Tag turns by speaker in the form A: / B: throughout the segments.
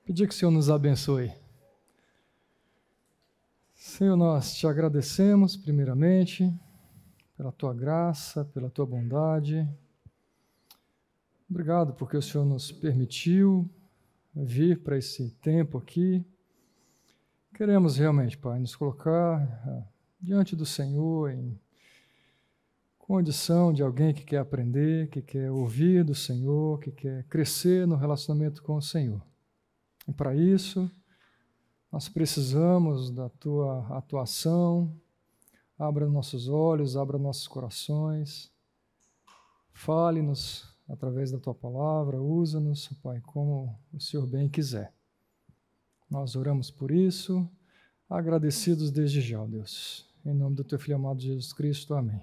A: Pedir que o Senhor nos abençoe. Senhor, nós te agradecemos primeiramente pela tua graça, pela tua bondade. Obrigado porque o Senhor nos permitiu vir para esse tempo aqui. Queremos realmente, Pai, nos colocar diante do Senhor em condição de alguém que quer aprender, que quer ouvir do Senhor, que quer crescer no relacionamento com o Senhor. E para isso, nós precisamos da tua atuação. Abra nossos olhos, abra nossos corações. Fale-nos através da tua palavra, usa-nos, Pai, como o Senhor bem quiser. Nós oramos por isso, agradecidos desde já, Deus. Em nome do teu Filho amado Jesus Cristo, amém.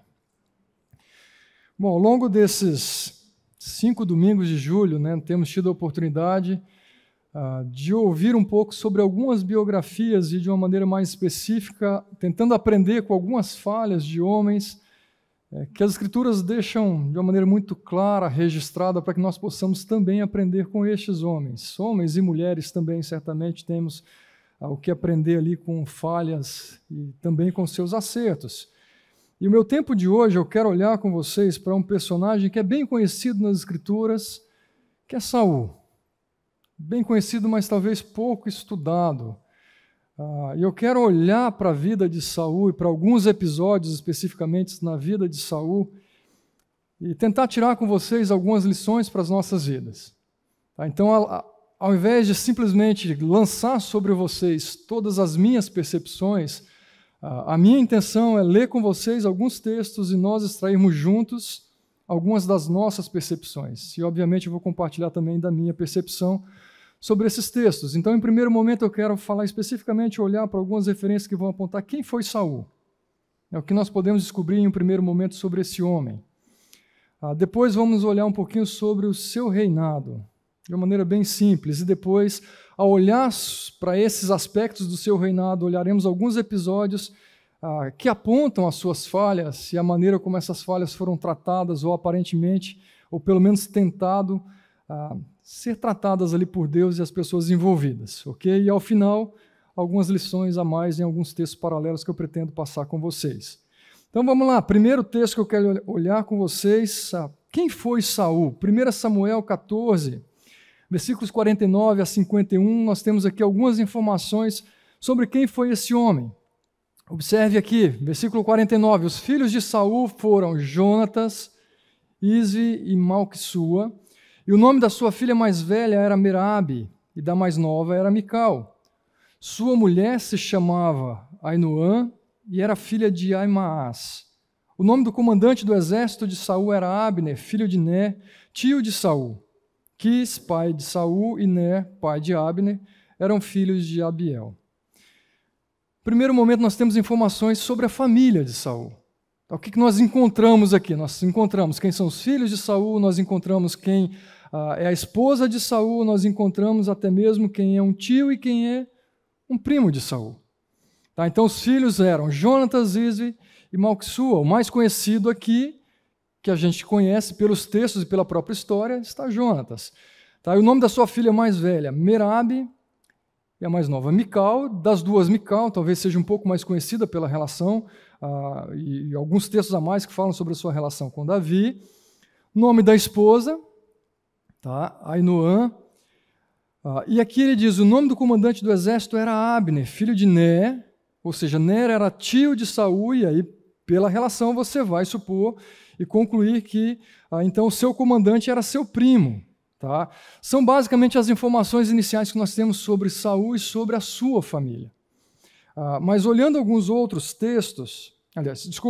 A: Bom, ao longo desses 5 domingos de julho, temos tido a oportunidade de ouvir um pouco sobre algumas biografias e de uma maneira mais específica, tentando aprender com algumas falhas de homens que as Escrituras deixam de uma maneira muito clara, registrada, para que nós possamos também aprender com estes homens. Homens e mulheres também, certamente, temos o que aprender ali com falhas e também com seus acertos. E o meu tempo de hoje, eu quero olhar com vocês para um personagem que é bem conhecido nas Escrituras, que é Saul. Bem conhecido, mas talvez pouco estudado. E eu quero olhar para a vida de Saul e para alguns episódios especificamente na vida de Saul e tentar tirar com vocês algumas lições para as nossas vidas. Então, ao invés de simplesmente lançar sobre vocês todas as minhas percepções, a minha intenção é ler com vocês alguns textos e nós extrairmos juntos algumas das nossas percepções. E, obviamente, eu vou compartilhar também da minha percepção sobre esses textos. Então, em primeiro momento, eu quero falar especificamente, olhar para algumas referências que vão apontar quem foi Saul. É o que nós podemos descobrir em um primeiro momento sobre esse homem. Depois, vamos olhar um pouquinho sobre o seu reinado, de uma maneira bem simples. E depois, ao olhar para esses aspectos do seu reinado, olharemos alguns episódios que apontam as suas falhas e a maneira como essas falhas foram tratadas, ou aparentemente, ou pelo menos tentado ser tratadas ali por Deus e as pessoas envolvidas, ok? E ao final, algumas lições a mais em alguns textos paralelos que eu pretendo passar com vocês. Então vamos lá, primeiro texto que eu quero olhar com vocês, quem foi Saul? 1 Samuel 14, versículos 49 a 51, nós temos aqui algumas informações sobre quem foi esse homem. Observe aqui, versículo 49, os filhos de Saul foram Jonatas, Isvi e Malquissua, e o nome da sua filha mais velha era Merabe, e da mais nova era Mical. Sua mulher se chamava Ainoã, e era filha de Aimaas. O nome do comandante do exército de Saul era Abner, filho de Ner, tio de Saul. Quis, pai de Saul, e Ner, pai de Abner, eram filhos de Abiel. Primeiro momento, nós temos informações sobre a família de Saul. Então, o que nós encontramos aqui? Nós encontramos quem são os filhos de Saul, nós encontramos quem é a esposa de Saul, nós encontramos até mesmo quem é um tio e quem é um primo de Saul. Então, os filhos eram Jonatas, Isvi e Malquissua. O mais conhecido aqui, que a gente conhece pelos textos e pela própria história, está Jonatas. E o nome da sua filha mais velha, Merabe, e a mais nova, Mical. Das duas, Mical talvez seja um pouco mais conhecida pela relação, e alguns textos a mais que falam sobre a sua relação com Davi. Nome da esposa, Ainoã. E aqui ele diz, o nome do comandante do exército era Abner, filho de Ner, ou seja, Ner era tio de Saul, e aí, pela relação, você vai supor e concluir que, então, o seu comandante era seu primo. São basicamente as informações iniciais que nós temos sobre Saul e sobre a sua família. Mas olhando alguns outros textos,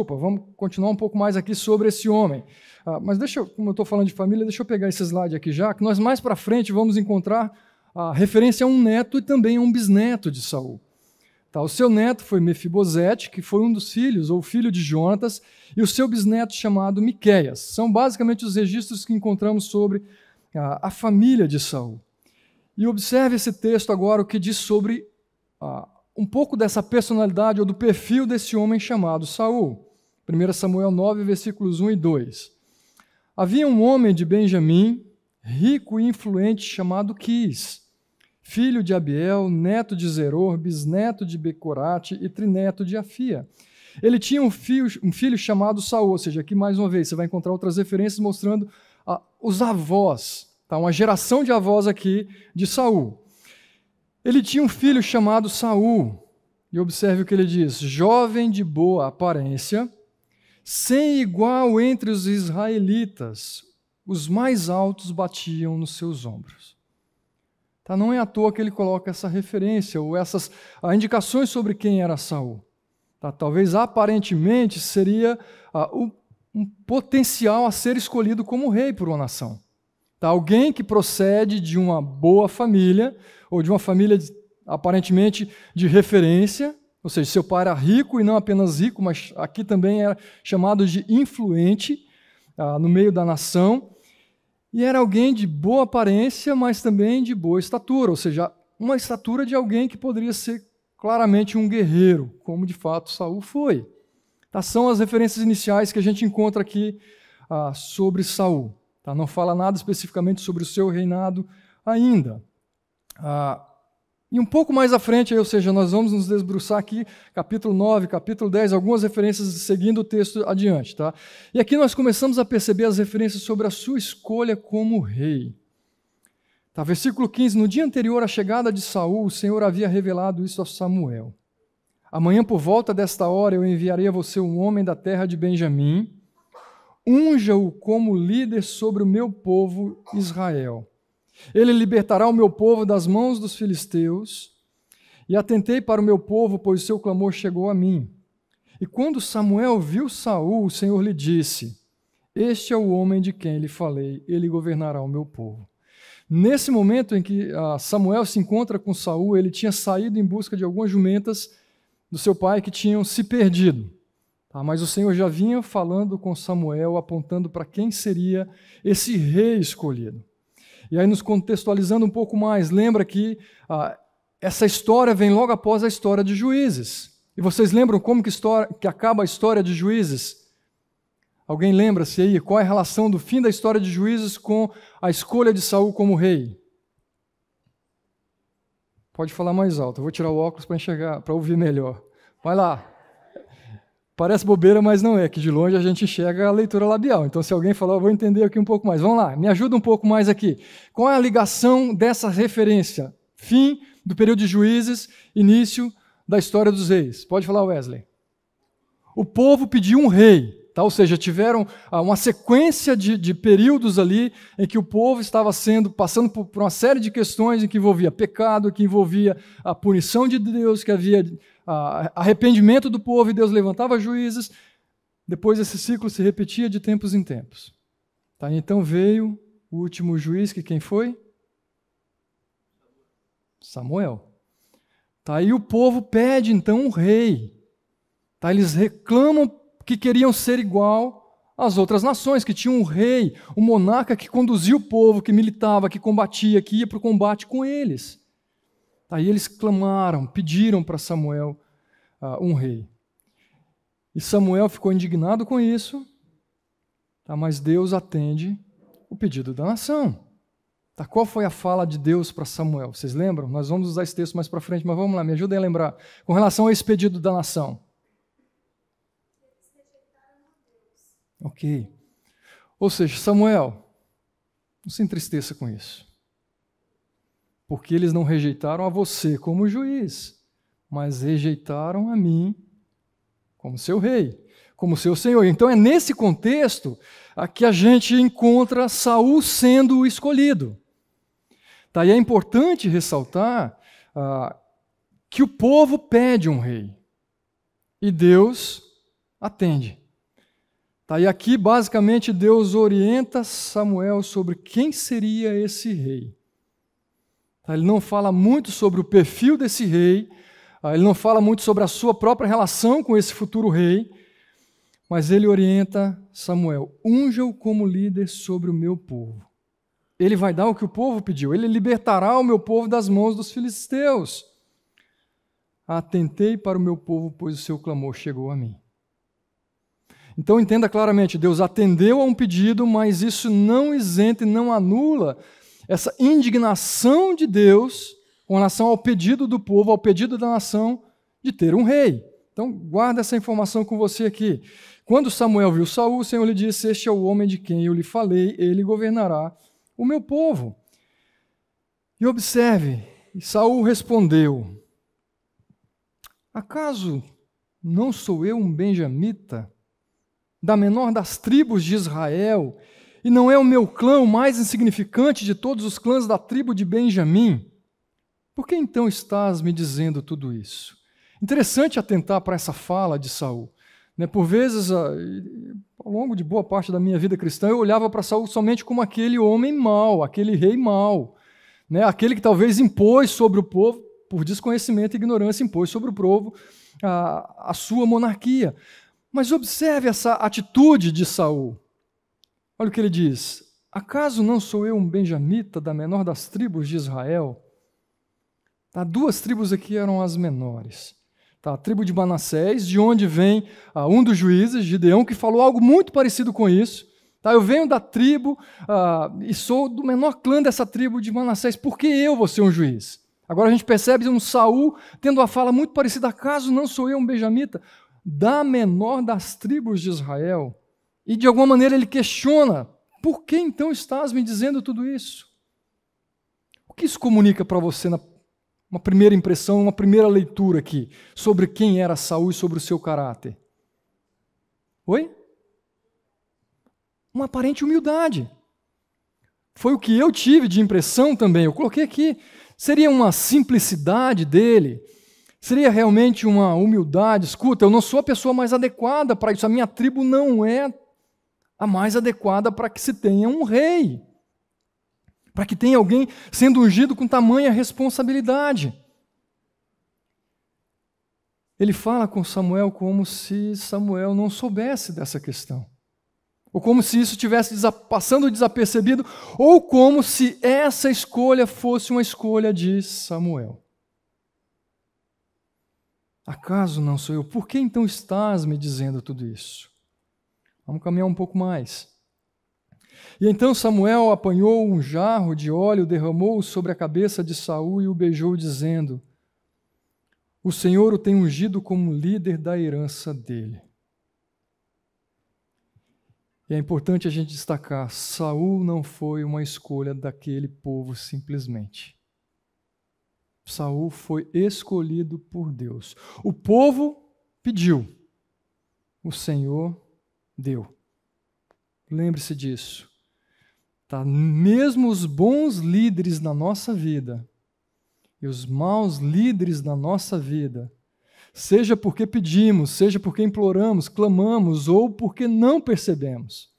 A: vamos continuar um pouco mais aqui sobre esse homem. Mas como eu estou falando de família, deixa eu pegar esse slide aqui já, que nós mais para frente vamos encontrar a referência a um neto e também a um bisneto de Saul. O seu neto foi Mefibosete, que foi um dos filhos, ou filho de Jonatas, e o seu bisneto chamado Miqueias. São basicamente os registros que encontramos sobre a família de Saul. E observe esse texto agora, o que diz sobre um pouco dessa personalidade ou do perfil desse homem chamado Saul. 1 Samuel 9, versículos 1 e 2. Havia um homem de Benjamim, rico e influente, chamado Quis, filho de Abiel, neto de Zeror, bisneto de Becorate e trineto de Afia. Ele tinha um filho chamado Saul, ou seja, aqui mais uma vez você vai encontrar outras referências mostrando os avós, tá? Uma geração de avós aqui de Saul. Ele tinha um filho chamado Saul, e observe o que ele diz: jovem de boa aparência, sem igual entre os israelitas, os mais altos batiam nos seus ombros. Tá? Não é à toa que ele coloca essa referência, ou essas indicações sobre quem era Saul. Tá? Talvez aparentemente seria um potencial a ser escolhido como rei por uma nação. Tá? Alguém que procede de uma boa família, ou de uma família aparentemente de referência, ou seja, seu pai era rico e não apenas rico, mas aqui também era chamado de influente no meio da nação, e era alguém de boa aparência, mas também de boa estatura, ou seja, uma estatura de alguém que poderia ser claramente um guerreiro, como de fato Saul foi. Tá? São as referências iniciais que a gente encontra aqui sobre Saul. Tá? Não fala nada especificamente sobre o seu reinado ainda. E um pouco mais à frente, ou seja, nós vamos nos debruçar aqui, capítulo 9, capítulo 10, algumas referências seguindo o texto adiante. Tá? E aqui nós começamos a perceber as referências sobre a sua escolha como rei. Tá? Versículo 15, no dia anterior à chegada de Saul, o Senhor havia revelado isso a Samuel. Amanhã, por volta desta hora, eu enviarei a você um homem da terra de Benjamim, unja-o como líder sobre o meu povo Israel. Ele libertará o meu povo das mãos dos filisteus, e atentei para o meu povo, pois o seu clamor chegou a mim. E quando Samuel viu Saul, o Senhor lhe disse: este é o homem de quem lhe falei, ele governará o meu povo. Nesse momento em que Samuel se encontra com Saul, ele tinha saído em busca de algumas jumentas do seu pai que tinham se perdido. Mas o Senhor já vinha falando com Samuel, apontando para quem seria esse rei escolhido. E aí, nos contextualizando um pouco mais, lembra que essa história vem logo após a história de Juízes. E vocês lembram como que acaba a história de Juízes? Alguém lembra-se aí? Qual é a relação do fim da história de Juízes com a escolha de Saul como rei? Pode falar mais alto, eu vou tirar o óculos para enxergar, para ouvir melhor. Vai lá. Parece bobeira, mas não é, que de longe a gente enxerga a leitura labial. Então, se alguém falar, eu vou entender aqui um pouco mais. Vamos lá, me ajuda um pouco mais aqui. Qual é a ligação dessa referência? Fim do período de Juízes, início da história dos reis. Pode falar, Wesley. O povo pediu um rei, tá? Ou seja, tiveram uma sequência de períodos ali em que o povo estava passando por uma série de questões em que envolvia pecado, que envolvia a punição de Deus, que havia arrependimento do povo e Deus levantava juízes. Depois esse ciclo se repetia de tempos em tempos. Tá? Então veio o último juiz, que quem foi? Samuel. Tá? E o povo pede então um rei. Tá? Eles reclamam que queriam ser igual às outras nações, que tinham um rei, um monarca que conduzia o povo, que militava, que combatia, que ia para o combate com eles. Aí eles clamaram, pediram para Samuel um rei. E Samuel ficou indignado com isso, tá? Mas Deus atende o pedido da nação. Tá? Qual foi a fala de Deus para Samuel? Vocês lembram? Nós vamos usar esse texto mais para frente, mas vamos lá, me ajudem a lembrar. Com relação a esse pedido da nação. Ok. Ou seja, Samuel, não se entristeça com isso. Porque eles não rejeitaram a você como juiz, mas rejeitaram a mim como seu rei, como seu senhor. Então é nesse contexto que a gente encontra Saul sendo o escolhido. Tá? E é importante ressaltar que o povo pede um rei e Deus atende. Tá? E aqui, basicamente, Deus orienta Samuel sobre quem seria esse rei. Ele não fala muito sobre o perfil desse rei, ele não fala muito sobre a sua própria relação com esse futuro rei, mas ele orienta Samuel: unja-o como líder sobre o meu povo. Ele vai dar o que o povo pediu, ele libertará o meu povo das mãos dos filisteus. Atentei para o meu povo, pois o seu clamor chegou a mim. Então entenda claramente, Deus atendeu a um pedido, mas isso não isenta e não anula essa indignação de Deus com relação ao pedido do povo, ao pedido da nação de ter um rei. Então, guarda essa informação com você aqui. Quando Samuel viu Saul, o Senhor lhe disse: este é o homem de quem eu lhe falei, ele governará o meu povo. E observe, Saul respondeu: acaso não sou eu um benjamita, da menor das tribos de Israel, e não é o meu clã o mais insignificante de todos os clãs da tribo de Benjamim? Por que então estás me dizendo tudo isso? Interessante atentar para essa fala de Saul. Por vezes, ao longo de boa parte da minha vida cristã, eu olhava para Saul somente como aquele homem mau, aquele rei mau, aquele que talvez impôs sobre o povo, por desconhecimento e ignorância, impôs sobre o povo a sua monarquia. Mas observe essa atitude de Saul. Olha o que ele diz: acaso não sou eu um benjamita, da menor das tribos de Israel? Duas tribos aqui eram as menores. A tribo de Manassés, de onde vem um dos juízes, Gideão, que falou algo muito parecido com isso. Eu venho da tribo e sou do menor clã dessa tribo de Manassés. Por que eu vou ser um juiz? Agora a gente percebe um Saul tendo uma fala muito parecida. Acaso não sou eu um benjamita, da menor das tribos de Israel? E de alguma maneira ele questiona: por que então estás me dizendo tudo isso? O que isso comunica para você uma primeira impressão, uma primeira leitura aqui, sobre quem era Saul e sobre o seu caráter? Oi? Uma aparente humildade. Foi o que eu tive de impressão também. Eu coloquei aqui. Seria uma simplicidade dele? Seria realmente uma humildade? Escuta, eu não sou a pessoa mais adequada para isso. A minha tribo não é a mais adequada para que se tenha um rei, para que tenha alguém sendo ungido com tamanha responsabilidade. Ele fala com Samuel como se Samuel não soubesse dessa questão, ou como se isso estivesse passando desapercebido, ou como se essa escolha fosse uma escolha de Samuel. Acaso não sou eu? Por que então estás me dizendo tudo isso? Vamos caminhar um pouco mais. E então Samuel apanhou um jarro de óleo, derramou-o sobre a cabeça de Saul e o beijou, dizendo: o Senhor o tem ungido como líder da herança dele. E é importante a gente destacar: Saul não foi uma escolha daquele povo simplesmente. Saul foi escolhido por Deus. O povo pediu, o Senhor deu. Lembre-se disso. Mesmo os bons líderes na nossa vida e os maus líderes na nossa vida, seja porque pedimos, seja porque imploramos, clamamos ou porque não percebemos,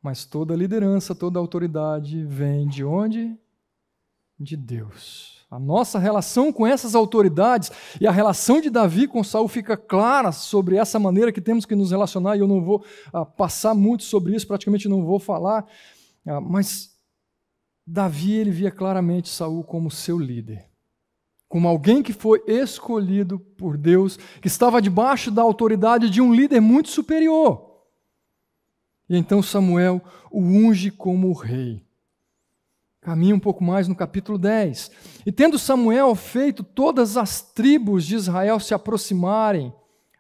A: mas toda liderança, toda autoridade vem de onde? De Deus. A nossa relação com essas autoridades e a relação de Davi com Saul fica clara sobre essa maneira que temos que nos relacionar, e eu não vou passar muito sobre isso, praticamente não vou falar, mas Davi, ele via claramente Saul como seu líder, como alguém que foi escolhido por Deus, que estava debaixo da autoridade de um líder muito superior. E então Samuel o unge como rei. Caminha um pouco mais no capítulo 10. E tendo Samuel feito todas as tribos de Israel se aproximarem,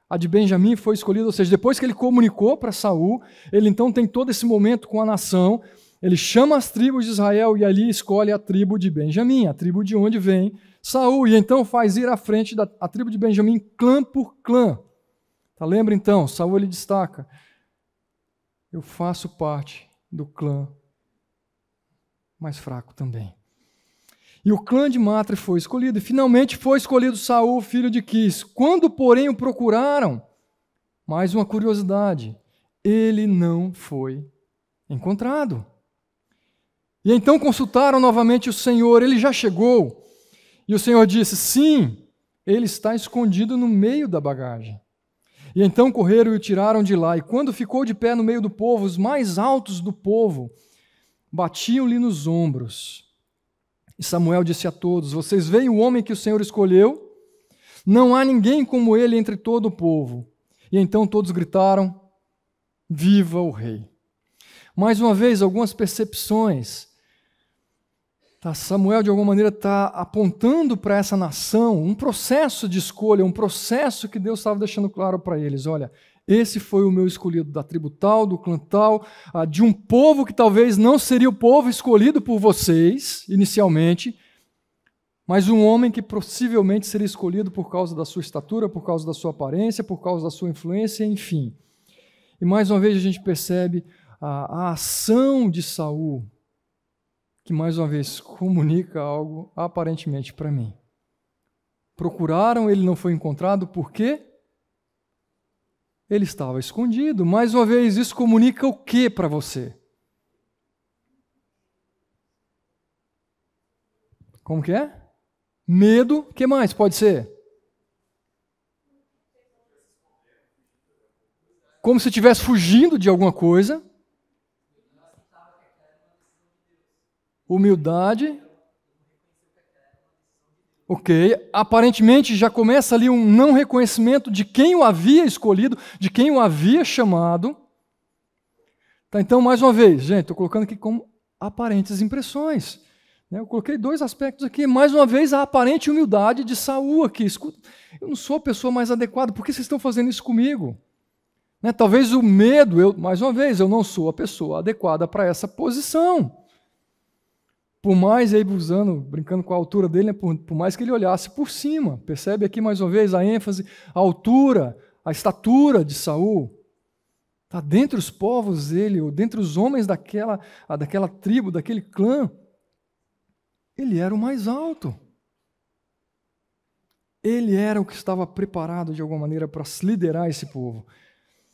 A: a de Benjamim foi escolhida, ou seja, depois que ele comunicou para Saul, ele então tem todo esse momento com a nação, ele chama as tribos de Israel e ali escolhe a tribo de Benjamim, a tribo de onde vem Saul, e então faz ir à frente a tribo de Benjamim clã por clã. Lembra então, Saul ele destaca: eu faço parte do clã mais fraco também. E o clã de Matre foi escolhido, e finalmente foi escolhido Saul, filho de Quis. Quando, porém, o procuraram, mais uma curiosidade, ele não foi encontrado. E então consultaram novamente o Senhor, ele já chegou. E o Senhor disse: sim, ele está escondido no meio da bagagem. E então correram e o tiraram de lá, e quando ficou de pé no meio do povo, os mais altos do povo batiam-lhe nos ombros. E Samuel disse a todos: vocês veem o homem que o Senhor escolheu? Não há ninguém como ele entre todo o povo. E então todos gritaram: viva o rei! Mais uma vez, algumas percepções. Samuel, de alguma maneira, está apontando para essa nação um processo de escolha, um processo que Deus estava deixando claro para eles. Olha, esse foi o meu escolhido da tribo tal, do clã tal, de um povo que talvez não seria o povo escolhido por vocês, inicialmente, mas um homem que possivelmente seria escolhido por causa da sua estatura, por causa da sua aparência, por causa da sua influência, enfim. E mais uma vez a gente percebe a ação de Saul, que mais uma vez comunica algo aparentemente para mim. Procuraram, ele não foi encontrado, por quê? Ele estava escondido. Mais uma vez, isso comunica o que para você? Como que é? Medo, o que mais pode ser? Como se estivesse fugindo de alguma coisa. Humildade. Ok. Aparentemente já começa ali um não reconhecimento de quem o havia escolhido, de quem o havia chamado. Tá, então, mais uma vez, gente, estou colocando aqui como aparentes impressões. Eu coloquei 2 aspectos aqui. Mais uma vez, a aparente humildade de Saul aqui. Escuta, eu não sou a pessoa mais adequada, por que vocês estão fazendo isso comigo? Talvez o medo, mais uma vez, eu não sou a pessoa adequada para essa posição. Por mais, aí brincando com a altura dele, por mais que ele olhasse por cima. Percebe aqui mais uma vez a ênfase, a altura, a estatura de Saul. Está dentre os povos dele, ou dentre os homens daquela tribo, daquele clã. Ele era o mais alto. Ele era o que estava preparado de alguma maneira para liderar esse povo.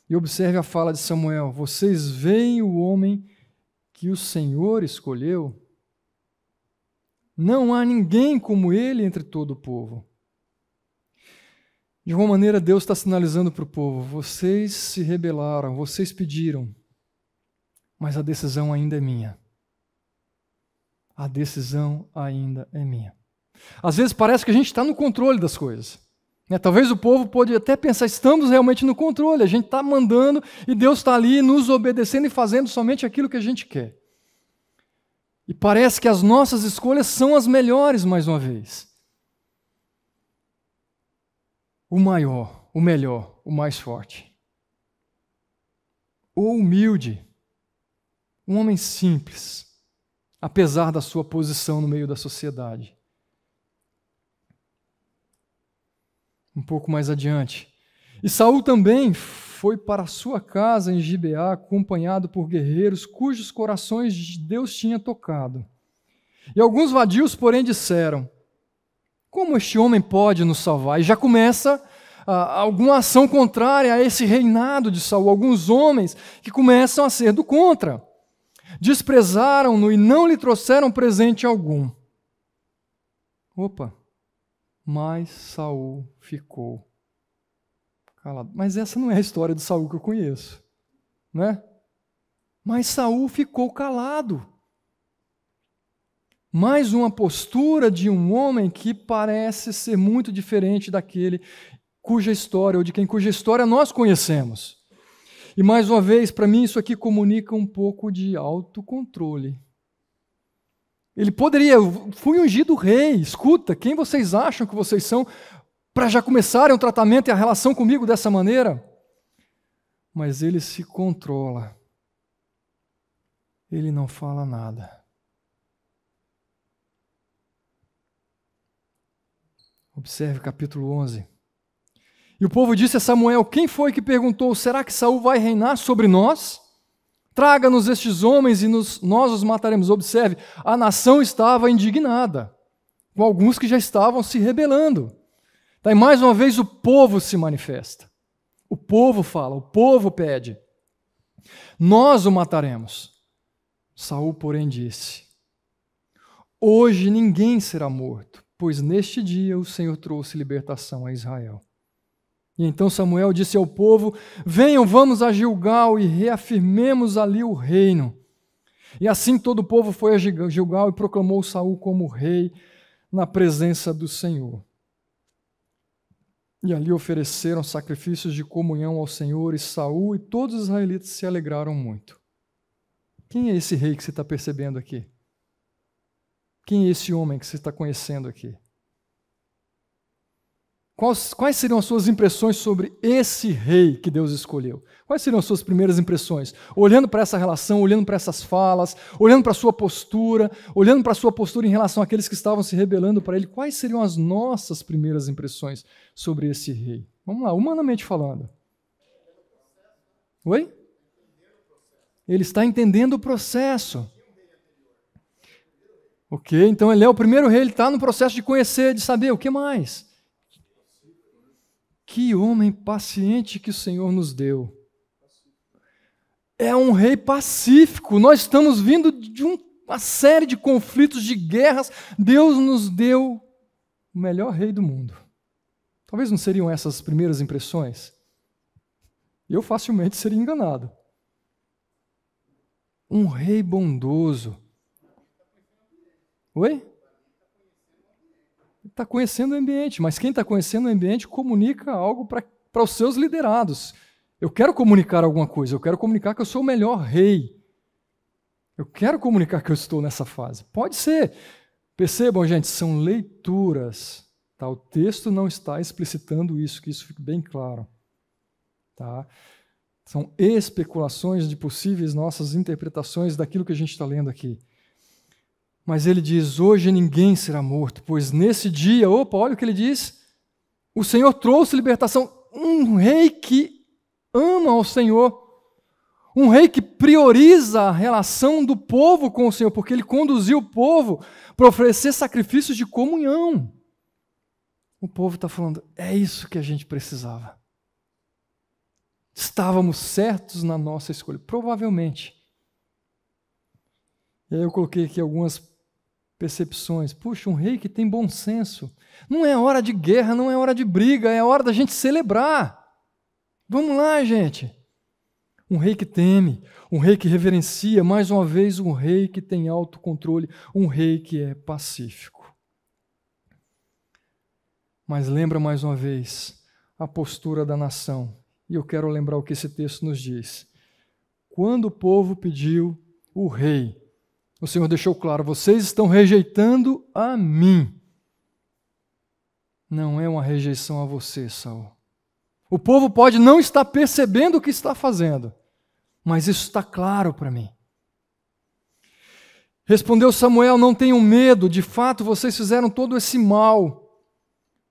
A: E observe a fala de Samuel: vocês veem o homem que o Senhor escolheu? Não há ninguém como ele entre todo o povo. De alguma maneira, Deus está sinalizando para o povo: vocês se rebelaram, vocês pediram, mas a decisão ainda é minha. A decisão ainda é minha. Às vezes parece que a gente está no controle das coisas. Talvez o povo pode até pensar: estamos realmente no controle, a gente está mandando e Deus está ali nos obedecendo e fazendo somente aquilo que a gente quer. E parece que as nossas escolhas são as melhores, mais uma vez. O maior, o melhor, o mais forte. O humilde, um homem simples, apesar da sua posição no meio da sociedade. Um pouco mais adiante. E Saul também foi para a sua casa em Gibeá, acompanhado por guerreiros cujos corações Deus tinha tocado. E alguns vadios, porém, disseram: como este homem pode nos salvar? E já começa alguma ação contrária a esse reinado de Saul. Alguns homens que começam a ser do contra. Desprezaram-no e não lhe trouxeram presente algum. Opa! Mas Saul ficou calado. Mas essa não é a história de Saul que eu conheço, né? Mas Saul ficou calado. Mais uma postura de um homem que parece ser muito diferente daquele cuja história, ou de quem cuja história nós conhecemos. E mais uma vez, para mim, isso aqui comunica um pouco de autocontrole. Ele poderia: fui ungido rei, escuta, quem vocês acham que vocês são para já começarem o tratamento e a relação comigo dessa maneira? Mas ele se controla. Ele não fala nada. Observe capítulo 11. E o povo disse a Samuel: quem foi que perguntou: será que Saul vai reinar sobre nós? Traga-nos estes homens e nós os mataremos. Observe, a nação estava indignada, com alguns que já estavam se rebelando. E mais uma vez o povo se manifesta. O povo fala, o povo pede. Nós o mataremos. Saul, porém, disse: hoje ninguém será morto, pois neste dia o Senhor trouxe libertação a Israel. E então Samuel disse ao povo: venham, vamos a Gilgal e reafirmemos ali o reino. E assim todo o povo foi a Gilgal e proclamou Saul como rei na presença do Senhor. E ali ofereceram sacrifícios de comunhão ao Senhor, e Saul e todos os israelitas se alegraram muito. Quem é esse rei que você está percebendo aqui? Quem é esse homem que você está conhecendo aqui? Quais seriam as suas impressões sobre esse rei que Deus escolheu? Quais seriam as suas primeiras impressões? Olhando para essa relação, olhando para essas falas, olhando para a sua postura, olhando para a sua postura em relação àqueles que estavam se rebelando para ele, quais seriam as nossas primeiras impressões sobre esse rei? Vamos lá, humanamente falando. Oi? Ele está entendendo o processo. Ok, então ele é o primeiro rei, ele está no processo de conhecer, de saber o que mais. Que homem paciente que o Senhor nos deu. É um rei pacífico. Nós estamos vindo de uma série de conflitos, de guerras. Deus nos deu o melhor rei do mundo. Talvez não seriam essas as primeiras impressões? Eu facilmente seria enganado. Um rei bondoso. Oi? Está conhecendo o ambiente, mas quem está conhecendo o ambiente comunica algo para os seus liderados. Eu quero comunicar alguma coisa, eu quero comunicar que eu sou o melhor rei. Eu quero comunicar que eu estou nessa fase. Pode ser. Percebam, gente, são leituras. Tá? O texto não está explicitando isso, que isso fique bem claro. Tá? São especulações de possíveis nossas interpretações daquilo que a gente está lendo aqui. Mas ele diz, hoje ninguém será morto, pois nesse dia, olha o que ele diz, o Senhor trouxe libertação, um rei que ama ao Senhor, um rei que prioriza a relação do povo com o Senhor, porque ele conduziu o povo para oferecer sacrifícios de comunhão. O povo está falando, é isso que a gente precisava. Estávamos certos na nossa escolha, provavelmente. E aí eu coloquei aqui algumas percepções. Puxa, um rei que tem bom senso. Não é hora de guerra, não é hora de briga, é hora da gente celebrar. Vamos lá, gente. Um rei que teme, um rei que reverencia, mais uma vez um rei que tem autocontrole, um rei que é pacífico. Mas lembra mais uma vez a postura da nação. E eu quero lembrar o que esse texto nos diz. Quando o povo pediu o rei, o Senhor deixou claro, vocês estão rejeitando a mim. Não é uma rejeição a você, Saul. O povo pode não estar percebendo o que está fazendo, mas isso está claro para mim. Respondeu Samuel, não tenham medo, de fato vocês fizeram todo esse mal.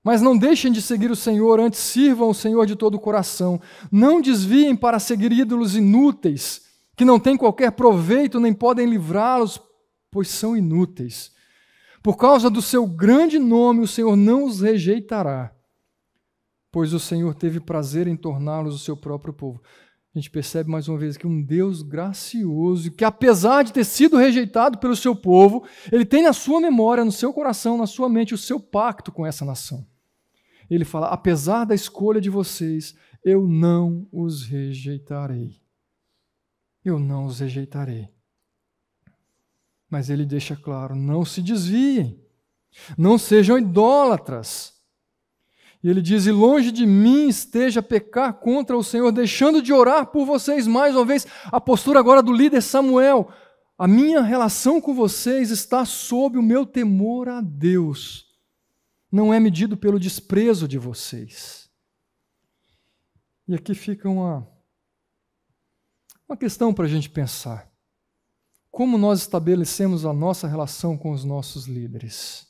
A: Mas não deixem de seguir o Senhor, antes sirvam o Senhor de todo o coração. Não desviem para seguir ídolos inúteis, que não têm qualquer proveito, nem podem livrá-los, pois são inúteis. Por causa do seu grande nome, o Senhor não os rejeitará, pois o Senhor teve prazer em torná-los o seu próprio povo. A gente percebe mais uma vez que um Deus gracioso, que apesar de ter sido rejeitado pelo seu povo, ele tem na sua memória, no seu coração, na sua mente, o seu pacto com essa nação. Ele fala, apesar da escolha de vocês, eu não os rejeitarei. Eu não os rejeitarei. Mas ele deixa claro, não se desviem, não sejam idólatras. E ele diz, e longe de mim esteja pecar contra o Senhor, deixando de orar por vocês. Mais uma vez, a postura agora do líder Samuel. A minha relação com vocês está sob o meu temor a Deus. Não é medido pelo desprezo de vocês. E aqui fica uma questão para a gente pensar. Como nós estabelecemos a nossa relação com os nossos líderes?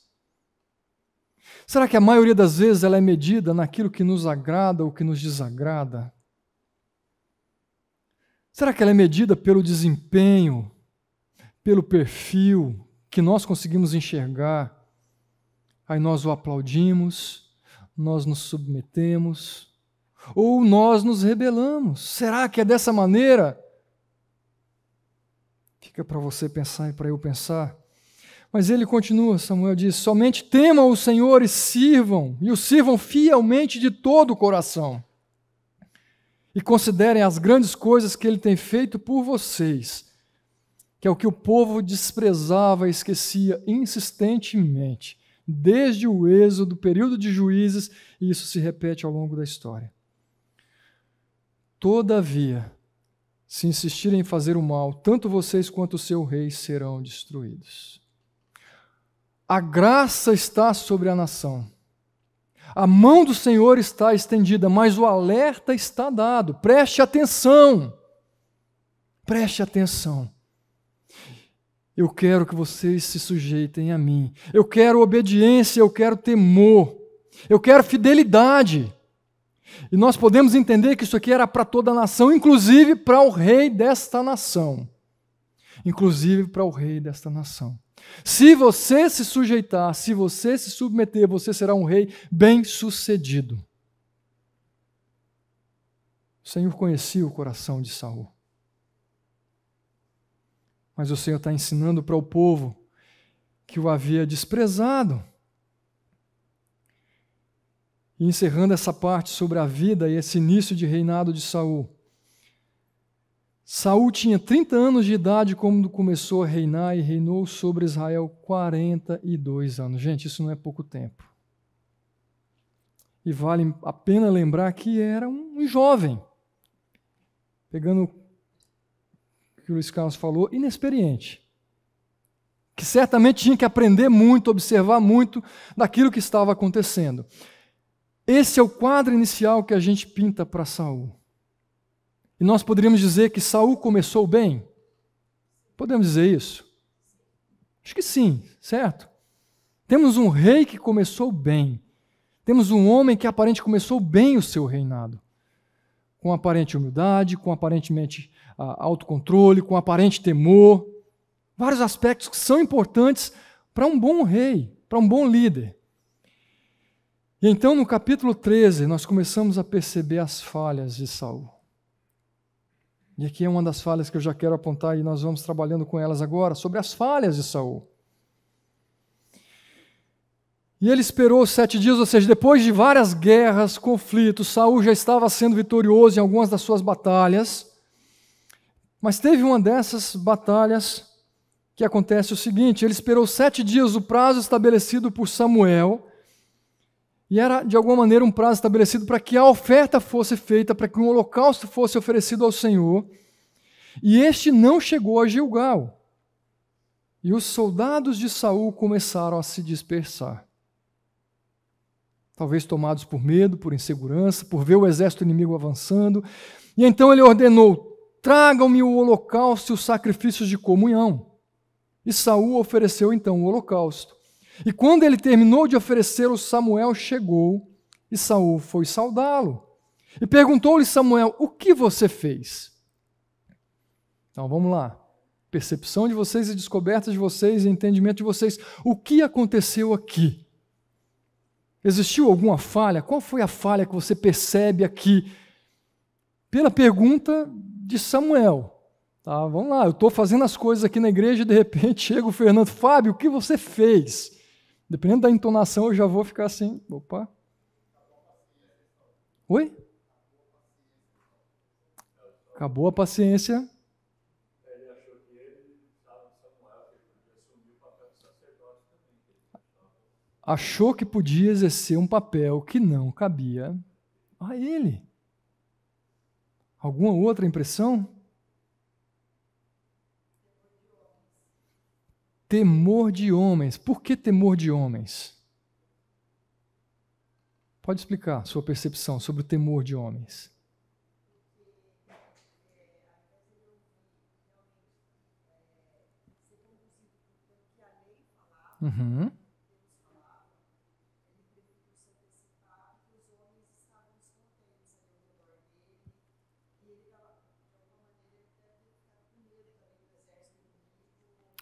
A: Será que a maioria das vezes ela é medida naquilo que nos agrada ou que nos desagrada? Será que ela é medida pelo desempenho, pelo perfil que nós conseguimos enxergar? Aí nós o aplaudimos, nós nos submetemos, ou nós nos rebelamos? Será que é dessa maneira? Fica para você pensar e para eu pensar. Mas ele continua, Samuel diz, somente temam o Senhor e o sirvam fielmente de todo o coração. E considerem as grandes coisas que ele tem feito por vocês, que é o que o povo desprezava e esquecia insistentemente, desde o êxodo, período de juízes, e isso se repete ao longo da história. Todavia, se insistirem em fazer o mal, tanto vocês quanto o seu rei serão destruídos. A graça está sobre a nação. A mão do Senhor está estendida, mas o alerta está dado. Preste atenção. Preste atenção. Eu quero que vocês se sujeitem a mim. Eu quero obediência, eu quero temor. Eu quero fidelidade. E nós podemos entender que isso aqui era para toda a nação, inclusive para o rei desta nação. Inclusive para o rei desta nação. Se você se sujeitar, se você se submeter, você será um rei bem-sucedido. O Senhor conhecia o coração de Saul. Mas o Senhor está ensinando para o povo que o havia desprezado. E encerrando essa parte sobre a vida e esse início de reinado de Saul. Saul tinha 30 anos de idade quando começou a reinar e reinou sobre Israel 42 anos. Gente, isso não é pouco tempo. E vale a pena lembrar que era um jovem. Pegando o que o Luiz Carlos falou, inexperiente. Que certamente tinha que aprender muito, observar muito daquilo que estava acontecendo. Esse é o quadro inicial que a gente pinta para Saul. E nós poderíamos dizer que Saul começou bem? Podemos dizer isso? Acho que sim, certo? Temos um rei que começou bem. Temos um homem que aparentemente começou bem o seu reinado. Com aparente humildade, com aparentemente autocontrole, com aparente temor. Vários aspectos que são importantes para um bom rei, para um bom líder. E então, no capítulo 13, nós começamos a perceber as falhas de Saul. E aqui é uma das falhas que eu já quero apontar e nós vamos trabalhando com elas agora, sobre as falhas de Saul. E ele esperou 7 dias, ou seja, depois de várias guerras, conflitos, Saul já estava sendo vitorioso em algumas das suas batalhas, mas teve uma dessas batalhas que acontece o seguinte: ele esperou 7 dias, o prazo estabelecido por Samuel, e era, de alguma maneira, um prazo estabelecido para que a oferta fosse feita, para que um holocausto fosse oferecido ao Senhor. E este não chegou a Gilgal. E os soldados de Saul começaram a se dispersar. Talvez tomados por medo, por insegurança, por ver o exército inimigo avançando. E então ele ordenou: tragam-me o holocausto e os sacrifícios de comunhão. E Saul ofereceu então o holocausto. E quando ele terminou de oferecê-lo, Samuel chegou e Saul foi saudá-lo. E perguntou-lhe Samuel: o que você fez? Então vamos lá. Percepção de vocês e descoberta de vocês e entendimento de vocês. O que aconteceu aqui? Existiu alguma falha? Qual foi a falha que você percebe aqui? Pela pergunta de Samuel. Tá, vamos lá, eu estou fazendo as coisas aqui na igreja e de repente chega o Fernando: Fábio, o que você fez? Dependendo da entonação, eu já vou ficar assim, opa. Oi? Acabou a paciência.
B: Ele achou que ele estava em Samuel, que ele podia assumir o papel de sacerdote também.
A: Achou que podia exercer um papel que não cabia a ele. Alguma outra impressão? Temor de homens. Por que temor de homens? Pode explicar sua percepção sobre o temor de homens. Uhum.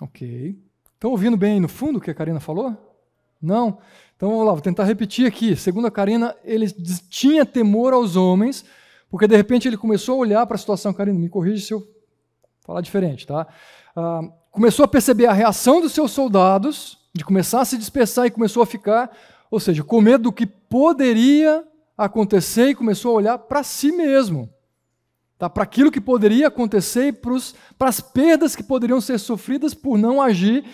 A: Ok. Estão ouvindo bem aí no fundo o que a Karina falou? Não? Então vamos lá, vou tentar repetir aqui. Segundo a Karina, ele tinha temor aos homens, porque de repente ele começou a olhar para a situação. Karina, me corrige se eu falar diferente, tá? Começou a perceber a reação dos seus soldados, de começar a se dispersar e começou a ficar, ou seja, com medo do que poderia acontecer e começou a olhar para si mesmo. Tá? Para aquilo que poderia acontecer e para as perdas que poderiam ser sofridas por não agir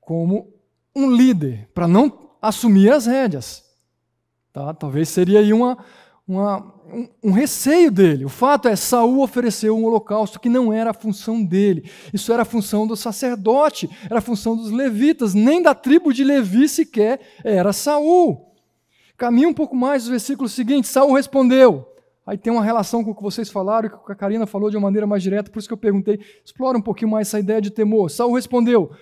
A: como um líder, para não assumir as rédeas. Tá? Talvez seria aí uma um receio dele. O fato é, Saul ofereceu um holocausto que não era a função dele. Isso era a função do sacerdote, era a função dos levitas, nem da tribo de Levi sequer era Saul. Caminha um pouco mais o versículo seguinte, Saul respondeu. Aí tem uma relação com o que vocês falaram, que a Karina falou de uma maneira mais direta, por isso que eu perguntei, explora um pouquinho mais essa ideia de temor. Saul respondeu,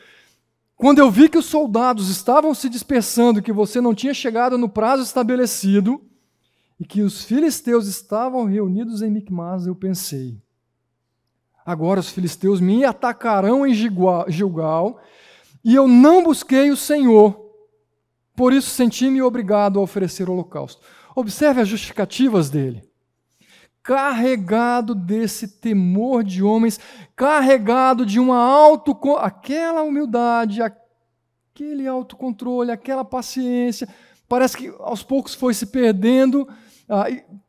A: quando eu vi que os soldados estavam se dispersando, que você não tinha chegado no prazo estabelecido, e que os filisteus estavam reunidos em Micmas, eu pensei, agora os filisteus me atacarão em Gilgal, e eu não busquei o Senhor, por isso senti-me obrigado a oferecer o holocausto. Observe as justificativas dele. Carregado desse temor de homens, carregado de aquela humildade, aquele autocontrole, aquela paciência, parece que aos poucos foi se perdendo,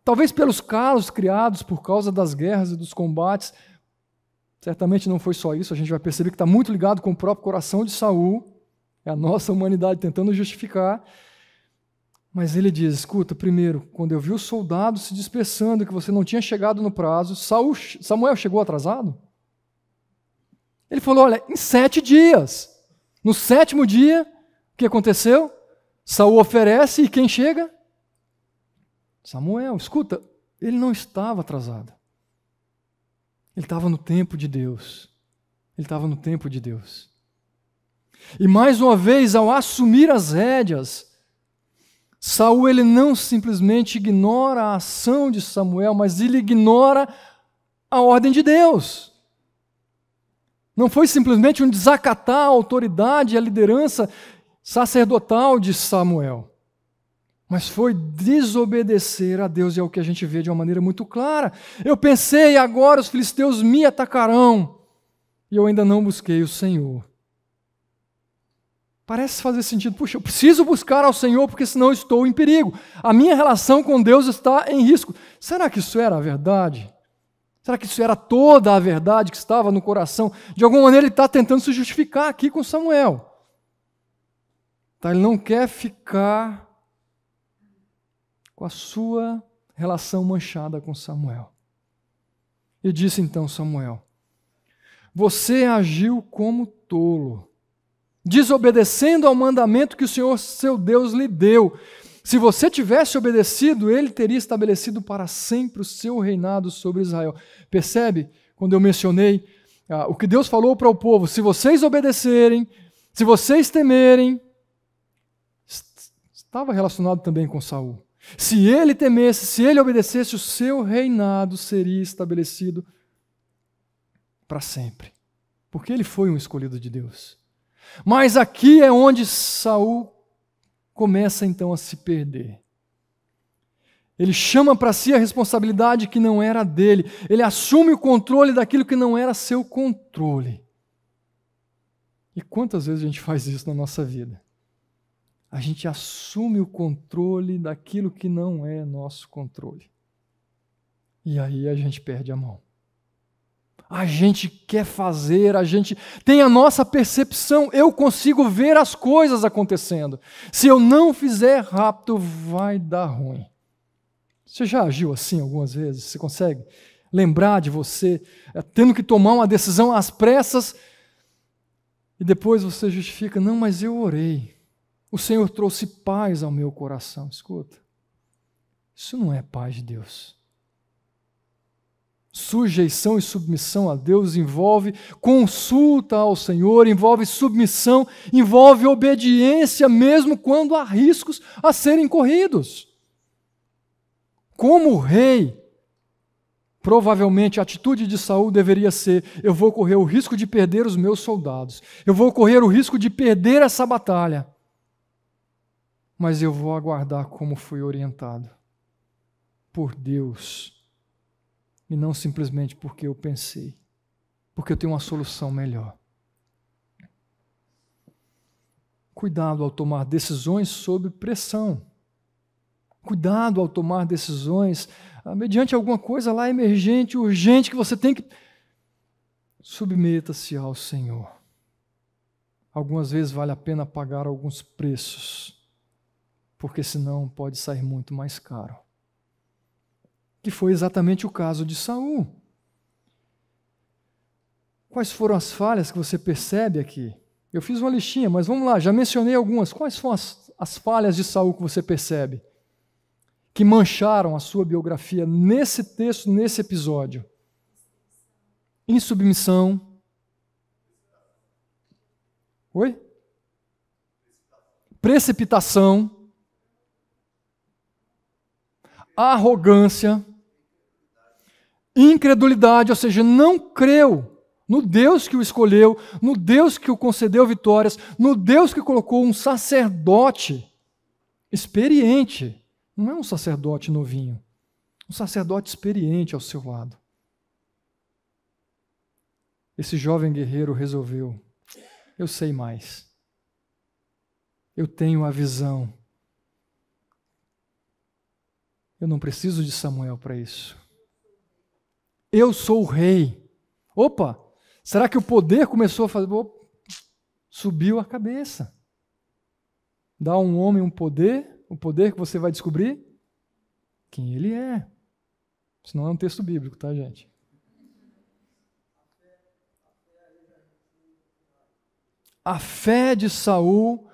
A: talvez pelos calos criados por causa das guerras e dos combates. Certamente não foi só isso, a gente vai perceber que está muito ligado com o próprio coração de Saul, é a nossa humanidade tentando justificar. Mas ele diz, escuta, primeiro, quando eu vi os soldados se dispersando, que você não tinha chegado no prazo, Samuel chegou atrasado? Ele falou, olha, em 7 dias. No 7º dia, o que aconteceu? Saul oferece e quem chega? Samuel. Escuta, ele não estava atrasado. Ele estava no tempo de Deus. Ele estava no tempo de Deus. E mais uma vez, ao assumir as rédeas, Saul ele não simplesmente ignora a ação de Samuel, mas ele ignora a ordem de Deus. Não foi simplesmente um desacatar a autoridade e a liderança sacerdotal de Samuel, mas foi desobedecer a Deus, e é o que a gente vê de uma maneira muito clara. Eu pensei, agora os filisteus me atacarão, e eu ainda não busquei o Senhor. Parece fazer sentido. Puxa, eu preciso buscar ao Senhor porque senão eu estou em perigo. A minha relação com Deus está em risco. Será que isso era a verdade? Será que isso era toda a verdade que estava no coração? De alguma maneira ele está tentando se justificar aqui com Samuel. Tá, ele não quer ficar com a sua relação manchada com Samuel. E disse então Samuel, você agiu como tolo, desobedecendo ao mandamento que o Senhor, seu Deus, lhe deu. Se você tivesse obedecido, ele teria estabelecido para sempre o seu reinado sobre Israel. Percebe? Quando eu mencionei o que Deus falou para o povo, se vocês obedecerem, se vocês temerem, estava relacionado também com Saul. Se ele temesse, se ele obedecesse, o seu reinado seria estabelecido para sempre. Porque ele foi um escolhido de Deus. Mas aqui é onde Saul começa então a se perder. Ele chama para si a responsabilidade que não era dele. Ele assume o controle daquilo que não era seu controle. E quantas vezes a gente faz isso na nossa vida? A gente assume o controle daquilo que não é nosso controle. E aí a gente perde a mão. A gente quer fazer, a gente tem a nossa percepção, eu consigo ver as coisas acontecendo. Se eu não fizer rápido, vai dar ruim. Você já agiu assim algumas vezes? Você consegue lembrar de você tendo que tomar uma decisão às pressas e depois você justifica, não, mas eu orei. O Senhor trouxe paz ao meu coração. Escuta, isso não é paz de Deus. Sujeição e submissão a Deus envolve consulta ao Senhor, envolve submissão, envolve obediência, mesmo quando há riscos a serem corridos. Como rei, provavelmente a atitude de Saul deveria ser: eu vou correr o risco de perder os meus soldados, eu vou correr o risco de perder essa batalha, mas eu vou aguardar como fui orientado por Deus. E não simplesmente porque eu pensei, porque eu tenho uma solução melhor. Cuidado ao tomar decisões sob pressão. Cuidado ao tomar decisões mediante alguma coisa lá emergente, urgente, que você tem que... Submeta-se ao Senhor. Algumas vezes vale a pena pagar alguns preços, porque senão pode sair muito mais caro. que foi exatamente o caso de Saul. Quais foram as falhas que você percebe aqui? Eu fiz uma listinha, mas vamos lá, já mencionei algumas. Quais foram as falhas de Saul que você percebe? Que mancharam a sua biografia nesse texto, nesse episódio? Insubmissão. Oi? Precipitação. Arrogância. Incredulidade, ou seja, não creu no Deus que o escolheu, no Deus que o concedeu vitórias, no Deus que colocou um sacerdote experiente. Não é um sacerdote novinho, um sacerdote experiente ao seu lado. Esse jovem guerreiro resolveu: eu sei mais. Eu tenho a visão. Eu não preciso de Samuel para isso. Eu sou o rei. Opa! Será que o poder começou a fazer? Subiu a cabeça. Dá a um homem um poder, o poder que você vai descobrir quem ele é. Isso não é um texto bíblico, tá, gente? A fé de Saul,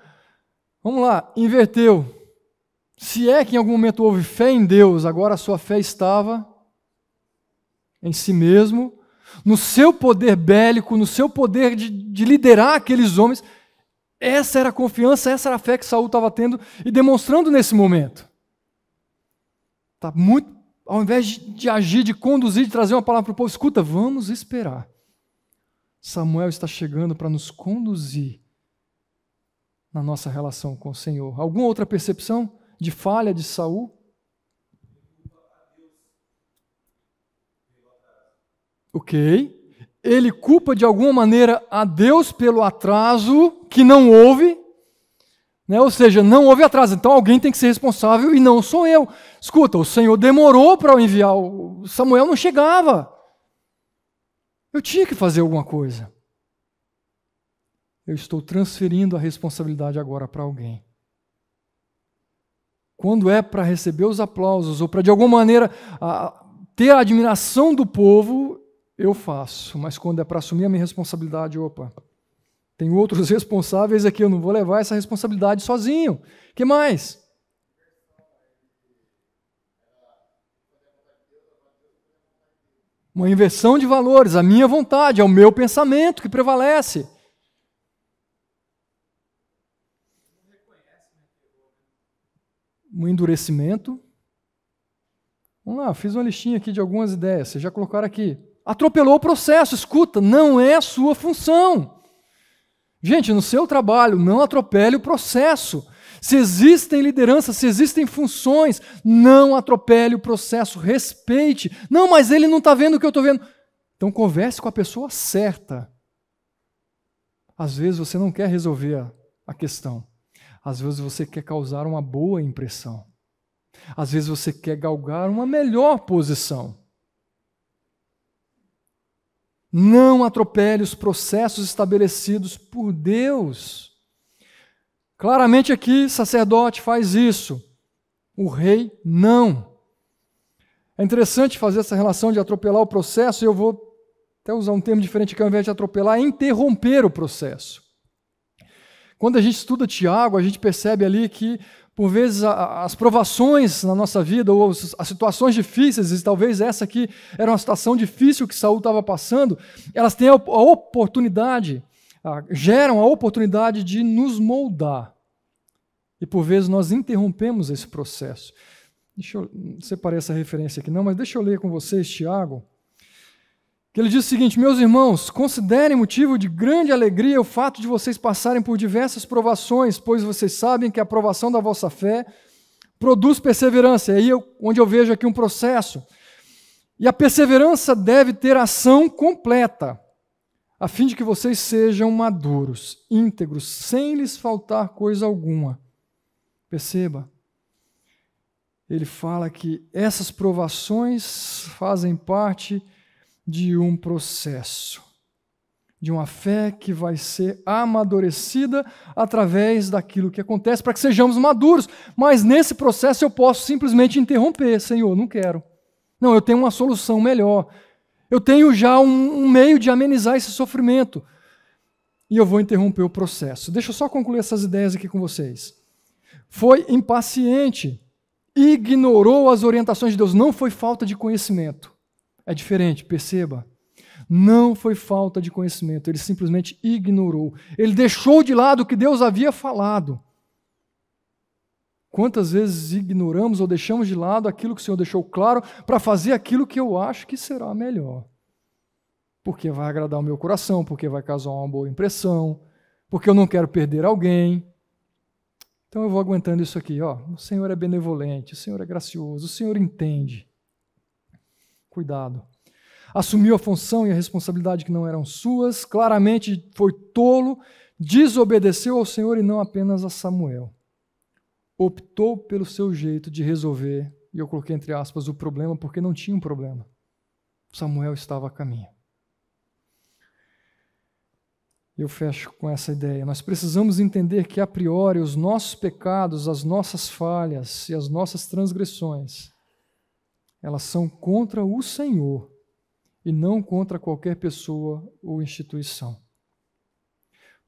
A: vamos lá, inverteu. Se é que em algum momento houve fé em Deus, agora a sua fé estava em si mesmo, no seu poder bélico, no seu poder de liderar aqueles homens. Essa era a confiança, essa era a fé que Saul estava tendo e demonstrando nesse momento. Tá muito, ao invés de agir, de conduzir, de trazer uma palavra para o povo, escuta, vamos esperar. Samuel está chegando para nos conduzir na nossa relação com o Senhor. Alguma outra percepção de falha de Saul? Ok. Ele culpa de alguma maneira a Deus pelo atraso que não houve, né? Ou seja, não houve atraso, então alguém tem que ser responsável e não sou eu. Escuta, o Senhor demorou para enviar, o Samuel não chegava. Eu tinha que fazer alguma coisa. Eu estou transferindo a responsabilidade agora para alguém. Quando é para receber os aplausos ou para de alguma maneira ter a admiração do povo, eu faço, mas quando é para assumir a minha responsabilidade, opa, tem outros responsáveis aqui, eu não vou levar essa responsabilidade sozinho. O que mais? Uma inversão de valores, a minha vontade, é o meu pensamento que prevalece. Um endurecimento. Vamos lá, fiz uma listinha aqui de algumas ideias, vocês já colocaram aqui. Atropelou o processo, escuta, não é a sua função. Gente, no seu trabalho, não atropele o processo. Se existem lideranças, se existem funções, não atropele o processo, respeite. Não, mas ele não está vendo o que eu estou vendo. Então converse com a pessoa certa. Às vezes você não quer resolver a questão. Às vezes você quer causar uma boa impressão. Às vezes você quer galgar uma melhor posição. Não atropele os processos estabelecidos por Deus. Claramente aqui, sacerdote faz isso. O rei, não. É interessante fazer essa relação de atropelar o processo, e eu vou até usar um termo diferente aqui, ao invés de atropelar, é interromper o processo. Quando a gente estuda Tiago, a gente percebe ali que, por vezes, as provações na nossa vida, ou as situações difíceis, e talvez essa aqui era uma situação difícil que Saul estava passando, elas têm a oportunidade, geram a oportunidade de nos moldar. E, por vezes, nós interrompemos esse processo. Deixa eu separar essa referência aqui, não, mas deixa eu ler com vocês Tiago, que ele diz o seguinte: meus irmãos, considerem motivo de grande alegria o fato de vocês passarem por diversas provações, pois vocês sabem que a provação da vossa fé produz perseverança. É aí onde eu vejo aqui um processo. E a perseverança deve ter ação completa, a fim de que vocês sejam maduros, íntegros, sem lhes faltar coisa alguma. Perceba, ele fala que essas provações fazem parte de um processo, de uma fé que vai ser amadurecida através daquilo que acontece, para que sejamos maduros. Mas nesse processo eu posso simplesmente interromper. Senhor, não quero. Não, eu tenho uma solução melhor. Eu tenho já um meio de amenizar esse sofrimento. E eu vou interromper o processo. Deixa eu só concluir essas ideias aqui com vocês. Foi impaciente, ignorou as orientações de Deus. Não foi falta de conhecimento. É diferente, perceba. Não foi falta de conhecimento, ele simplesmente ignorou. Ele deixou de lado o que Deus havia falado. Quantas vezes ignoramos ou deixamos de lado aquilo que o Senhor deixou claro para fazer aquilo que eu acho que será melhor? Porque vai agradar o meu coração, porque vai causar uma boa impressão, porque eu não quero perder alguém. Então eu vou aguentando isso aqui. O Senhor é benevolente, o Senhor é gracioso, o Senhor entende. Cuidado. Assumiu a função e a responsabilidade que não eram suas, claramente foi tolo, desobedeceu ao Senhor e não apenas a Samuel. Optou pelo seu jeito de resolver, e eu coloquei entre aspas o problema porque não tinha um problema. Samuel estava a caminho. Eu fecho com essa ideia. Nós precisamos entender que, a priori, os nossos pecados, as nossas falhas e as nossas transgressões, elas são contra o Senhor e não contra qualquer pessoa ou instituição.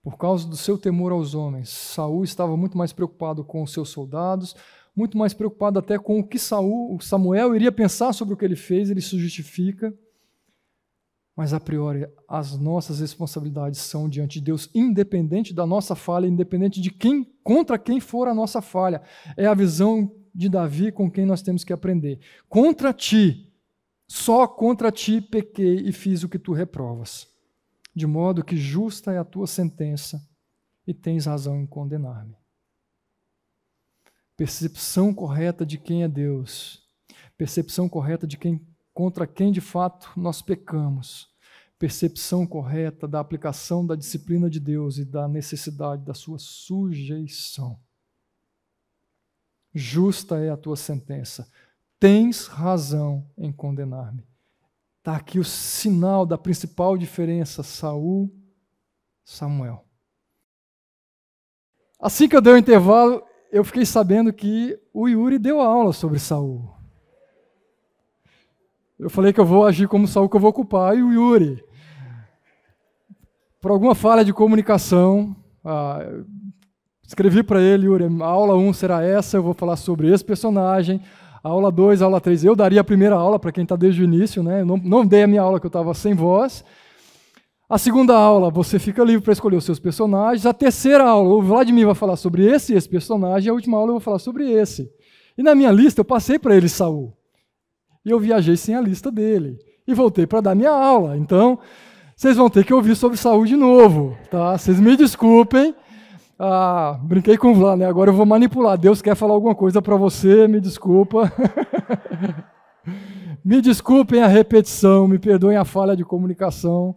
A: Por causa do seu temor aos homens, Saul estava muito mais preocupado com os seus soldados, muito mais preocupado até com o que Samuel iria pensar sobre o que ele fez, ele se justifica. Mas, a priori, as nossas responsabilidades são diante de Deus, independente da nossa falha, independente de contra quem for a nossa falha. É a visão de Davi com quem nós temos que aprender. Contra ti, só contra ti pequei e fiz o que tu reprovas. De modo que justa é a tua sentença e tens razão em condenar-me. Percepção correta de quem é Deus. Percepção correta de contra quem de fato nós pecamos. Percepção correta da aplicação da disciplina de Deus e da necessidade da sua sujeição. Justa é a tua sentença. Tens razão em condenar-me. Está aqui o sinal da principal diferença, Saul, Samuel. Assim que eu dei o intervalo, eu fiquei sabendo que o Yuri deu aula sobre Saul. Eu falei que eu vou agir como Saul, que eu vou culpar. E o Yuri, por alguma falha de comunicação, escrevi para ele, Yuri, a aula 1 será essa, eu vou falar sobre esse personagem. A aula 2, a aula 3, eu daria a primeira aula para quem está desde o início, né? Eu não dei a minha aula que eu estava sem voz. A segunda aula, você fica livre para escolher os seus personagens. A terceira aula, o Vladimir vai falar sobre esse e esse personagem. E a última aula eu vou falar sobre esse. E na minha lista eu passei para ele Saul. E eu viajei sem a lista dele. E voltei para dar minha aula. Então, vocês vão ter que ouvir sobre Saul de novo. Tá? Vocês me desculpem. Brinquei com o Vlad, né? Agora eu vou manipular. Deus quer falar alguma coisa para você, me desculpa. Me desculpem a repetição, me perdoem a falha de comunicação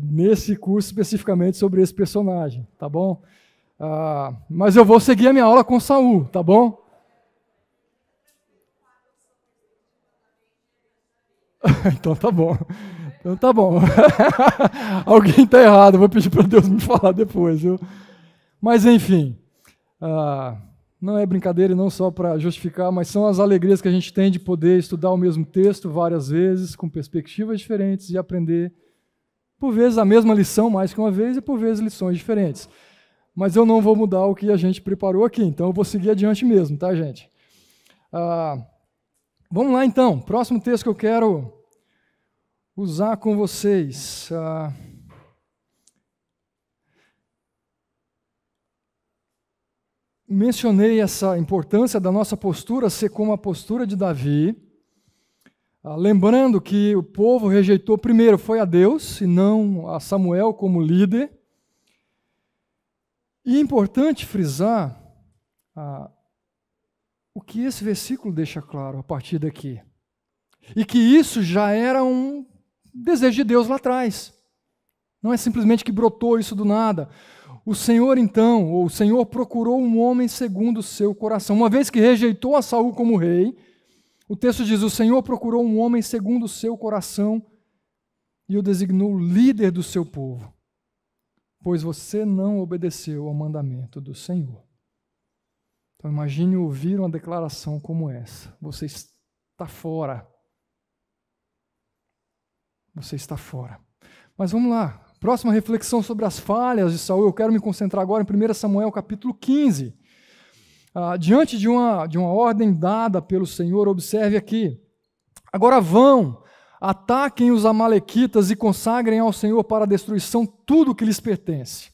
A: nesse curso especificamente sobre esse personagem, tá bom? Mas eu vou seguir a minha aula com Saul, tá bom? Então tá bom. Então tá bom. Alguém está errado, eu vou pedir para Deus me falar depois, viu? Mas, enfim, não é brincadeira e não só para justificar, mas são as alegrias que a gente tem de poder estudar o mesmo texto várias vezes, com perspectivas diferentes e aprender, por vezes, a mesma lição mais que uma vez e, por vezes, lições diferentes. Mas eu não vou mudar o que a gente preparou aqui, então eu vou seguir adiante mesmo, tá, gente? Vamos lá, então. Próximo texto que eu quero usar com vocês. Mencionei essa importância da nossa postura ser como a postura de Davi, lembrando que o povo rejeitou primeiro foi a Deus e não a Samuel como líder. E é importante frisar o que esse versículo deixa claro a partir daqui. E que isso já era um desejo de Deus lá atrás. Não é simplesmente que brotou isso do nada. O Senhor, então, ou o Senhor procurou um homem segundo o seu coração. Uma vez que rejeitou a Saul como rei, o texto diz, o Senhor procurou um homem segundo o seu coração e o designou líder do seu povo, pois você não obedeceu ao mandamento do Senhor. Então imagine ouvir uma declaração como essa. Você está fora, você está fora. Mas vamos lá. Próxima reflexão sobre as falhas de Saul. Eu quero me concentrar agora em 1 Samuel capítulo 15. Diante de uma ordem dada pelo Senhor, observe aqui. Agora vão, ataquem os amalequitas e consagrem ao Senhor para a destruição tudo que lhes pertence.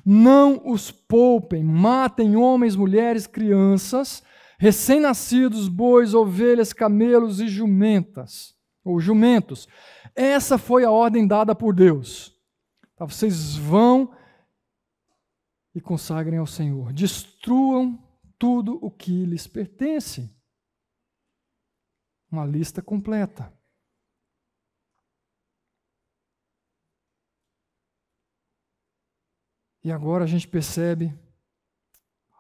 A: Não os poupem, matem homens, mulheres, crianças, recém-nascidos, bois, ovelhas, camelos e jumentos. Essa foi a ordem dada por Deus. Tá, vocês vão e consagrem ao Senhor. Destruam tudo o que lhes pertence. Uma lista completa. E agora a gente percebe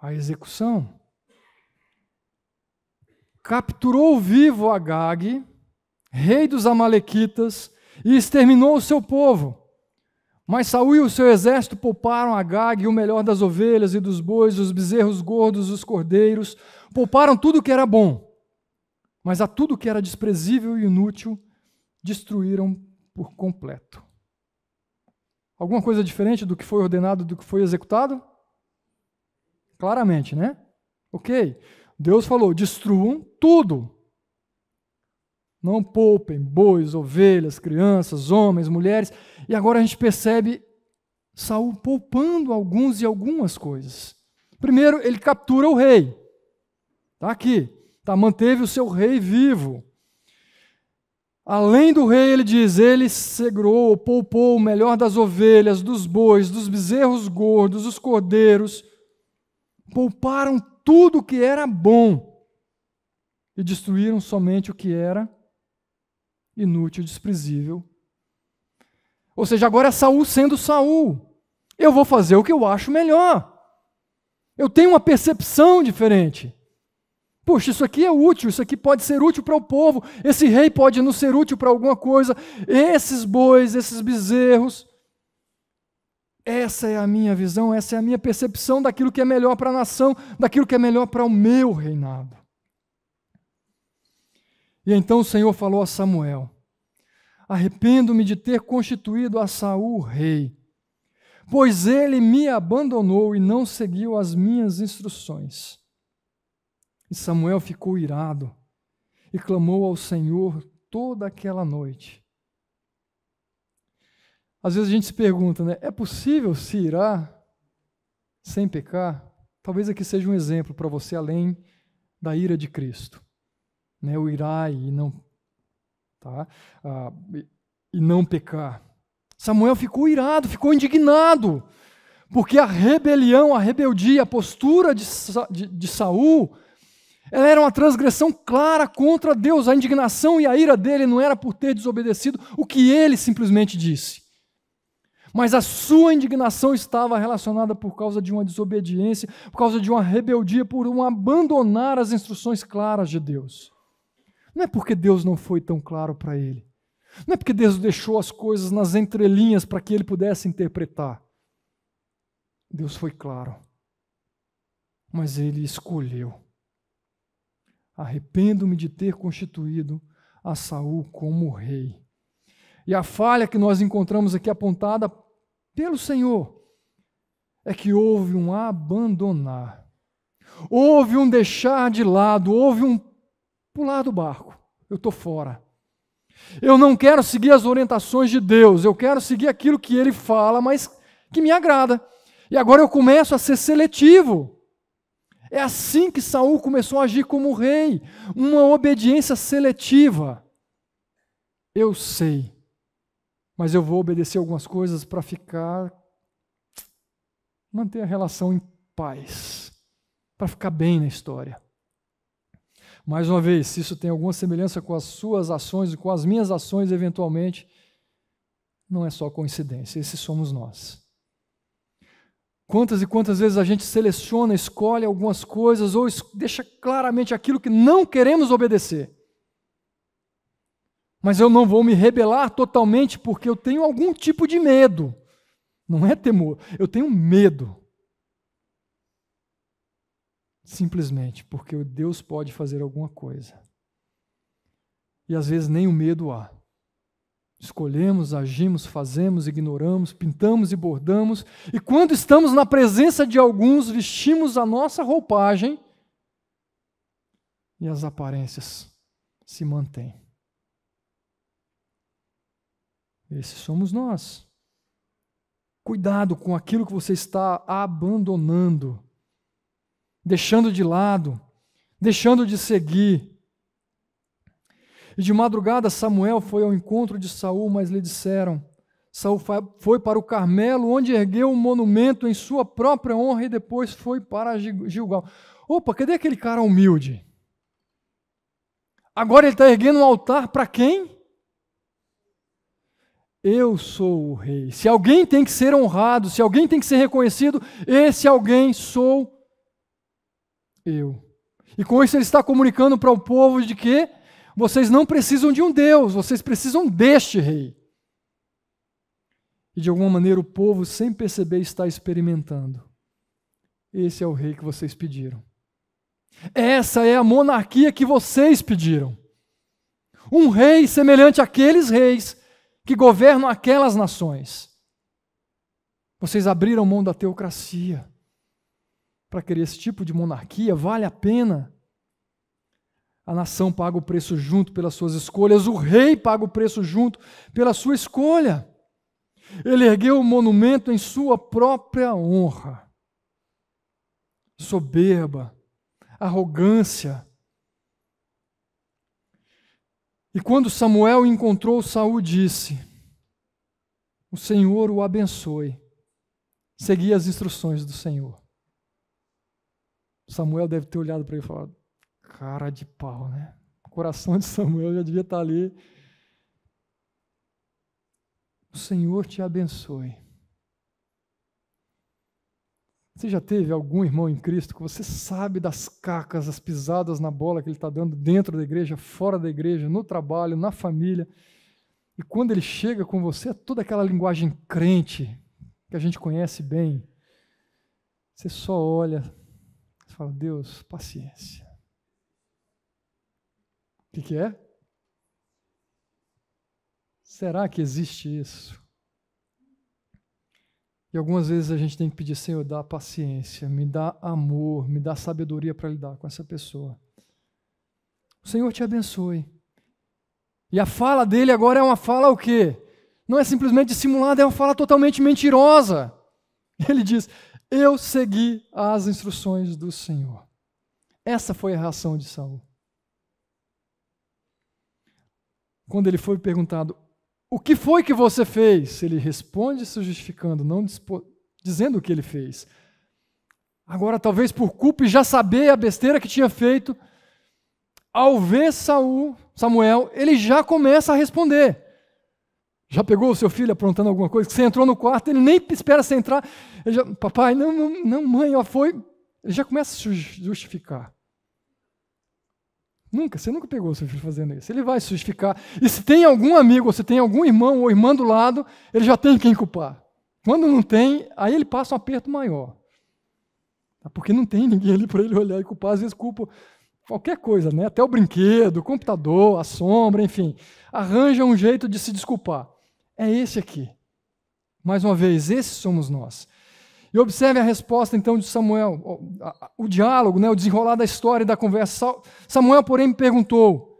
A: a execução. Capturou vivo Agag, rei dos amalequitas, e exterminou o seu povo. Mas Saul e o seu exército pouparam Agag o melhor das ovelhas e dos bois, os bezerros gordos, os cordeiros, pouparam tudo que era bom. Mas a tudo que era desprezível e inútil, destruíram por completo. Alguma coisa diferente do que foi ordenado, do que foi executado? Claramente, né? Ok. Deus falou, destruam tudo. Não poupem bois, ovelhas, crianças, homens, mulheres. E agora a gente percebe Saul poupando alguns e algumas coisas. Primeiro, ele captura o rei. Está aqui. Manteve o seu rei vivo. Além do rei, ele diz, ele segurou, poupou o melhor das ovelhas, dos bois, dos bezerros gordos, dos cordeiros. Pouparam tudo o que era bom e destruíram somente o que era inútil, desprezível. Ou seja, agora é Saul sendo Saul. Eu vou fazer o que eu acho melhor. Eu tenho uma percepção diferente. Puxa, isso aqui é útil, isso aqui pode ser útil para o povo, esse rei pode não ser útil para alguma coisa, esses bois, esses bezerros. Essa é a minha visão, essa é a minha percepção daquilo que é melhor para a nação, daquilo que é melhor para o meu reinado. E então o Senhor falou a Samuel, arrependo-me de ter constituído a Saul rei, pois ele me abandonou e não seguiu as minhas instruções. E Samuel ficou irado e clamou ao Senhor toda aquela noite. Às vezes a gente se pergunta, né? É possível se irar sem pecar? Talvez aqui seja um exemplo para você, além da ira de Cristo. Né? O irar e não, e não pecar. Samuel ficou irado, ficou indignado, porque a rebelião, a rebeldia, a postura de Saul, ela era uma transgressão clara contra Deus. A indignação e a ira dele não era por ter desobedecido o que ele simplesmente disse. Mas a sua indignação estava relacionada por causa de uma desobediência, por causa de uma rebeldia, por um abandonar as instruções claras de Deus. Não é porque Deus não foi tão claro para ele. Não é porque Deus deixou as coisas nas entrelinhas para que ele pudesse interpretar. Deus foi claro. Mas ele escolheu. Arrependo-me de ter constituído a Saul como rei. E a falha que nós encontramos aqui apontada pelo Senhor é que houve um abandonar, houve um deixar de lado, houve um pular do barco. Eu estou fora. Eu não quero seguir as orientações de Deus, eu quero seguir aquilo que Ele fala, mas que me agrada. E agora eu começo a ser seletivo. É assim que Saul começou a agir como rei, uma obediência seletiva. Eu sei, mas eu vou obedecer algumas coisas para manter a relação em paz, para ficar bem na história. Mais uma vez, se isso tem alguma semelhança com as suas ações e com as minhas ações, eventualmente, não é só coincidência, esses somos nós. Quantas e quantas vezes a gente seleciona, escolhe algumas coisas ou deixa claramente aquilo que não queremos obedecer. Mas eu não vou me rebelar totalmente porque eu tenho algum tipo de medo. Não é temor, eu tenho medo. Simplesmente porque Deus pode fazer alguma coisa. E às vezes nem o medo há. Escolhemos, agimos, fazemos, ignoramos, pintamos e bordamos, e quando estamos na presença de alguns, vestimos a nossa roupagem e as aparências se mantêm. Esses somos nós. Cuidado com aquilo que você está abandonando, deixando de lado, deixando de seguir. E de madrugada Samuel foi ao encontro de Saul, mas lhe disseram: Saul foi para o Carmelo, onde ergueu um monumento em sua própria honra e depois foi para Gilgal. Opa, cadê aquele cara humilde? Agora ele está erguendo um altar para quem? Eu sou o rei. Se alguém tem que ser honrado, se alguém tem que ser reconhecido, esse alguém sou eu. E com isso ele está comunicando para o povo de que vocês não precisam de um Deus, vocês precisam deste rei. E de alguma maneira o povo, sem perceber, está experimentando. Esse é o rei que vocês pediram. Essa é a monarquia que vocês pediram. Um rei semelhante àqueles reis que governam aquelas nações. Vocês abriram mão da teocracia para querer esse tipo de monarquia? Vale a pena? A nação paga o preço junto pelas suas escolhas, o rei paga o preço junto pela sua escolha. Ele ergueu um monumento em sua própria honra. Soberba, arrogância. E quando Samuel encontrou Saul, disse: o Senhor o abençoe. Segui as instruções do Senhor. Samuel deve ter olhado para ele e falado: cara de pau, né? O coração de Samuel já devia estar ali. O Senhor te abençoe. Você já teve algum irmão em Cristo que você sabe das cacas, as pisadas na bola que ele está dando dentro da igreja, fora da igreja, no trabalho, na família, e quando ele chega com você, é toda aquela linguagem crente que a gente conhece bem. Você só olha e fala: Deus, paciência. O que é? Será que existe isso? E algumas vezes a gente tem que pedir: Senhor, dá paciência, me dá amor, me dá sabedoria para lidar com essa pessoa. O Senhor te abençoe. E a fala dele agora é uma fala o quê? Não é simplesmente dissimulada, é uma fala totalmente mentirosa. Ele diz: eu segui as instruções do Senhor. Essa foi a reação de Saul. Quando ele foi perguntado: o que foi que você fez? Ele responde se justificando, não dizendo o que ele fez. Agora, talvez por culpa e já saber a besteira que tinha feito, ao ver Samuel, ele já começa a responder. Já pegou o seu filho aprontando alguma coisa? Você entrou no quarto, ele nem espera você entrar. Ele já: papai, não, mãe, ela foi. Ele já começa a se justificar. Você nunca pegou o seu filho fazendo isso. Ele vai se justificar. E se tem algum amigo, ou se tem algum irmão ou irmã do lado, ele já tem quem culpar. Quando não tem, aí ele passa um aperto maior. Porque não tem ninguém ali para ele olhar e culpar. Às vezes culpa qualquer coisa, né? Até o brinquedo, o computador, a sombra, enfim. Arranja um jeito de se desculpar. É esse aqui. Mais uma vez, esses somos nós. E observe a resposta, então, de Samuel, o diálogo, né, o desenrolar da história e da conversa. Samuel, porém, me perguntou: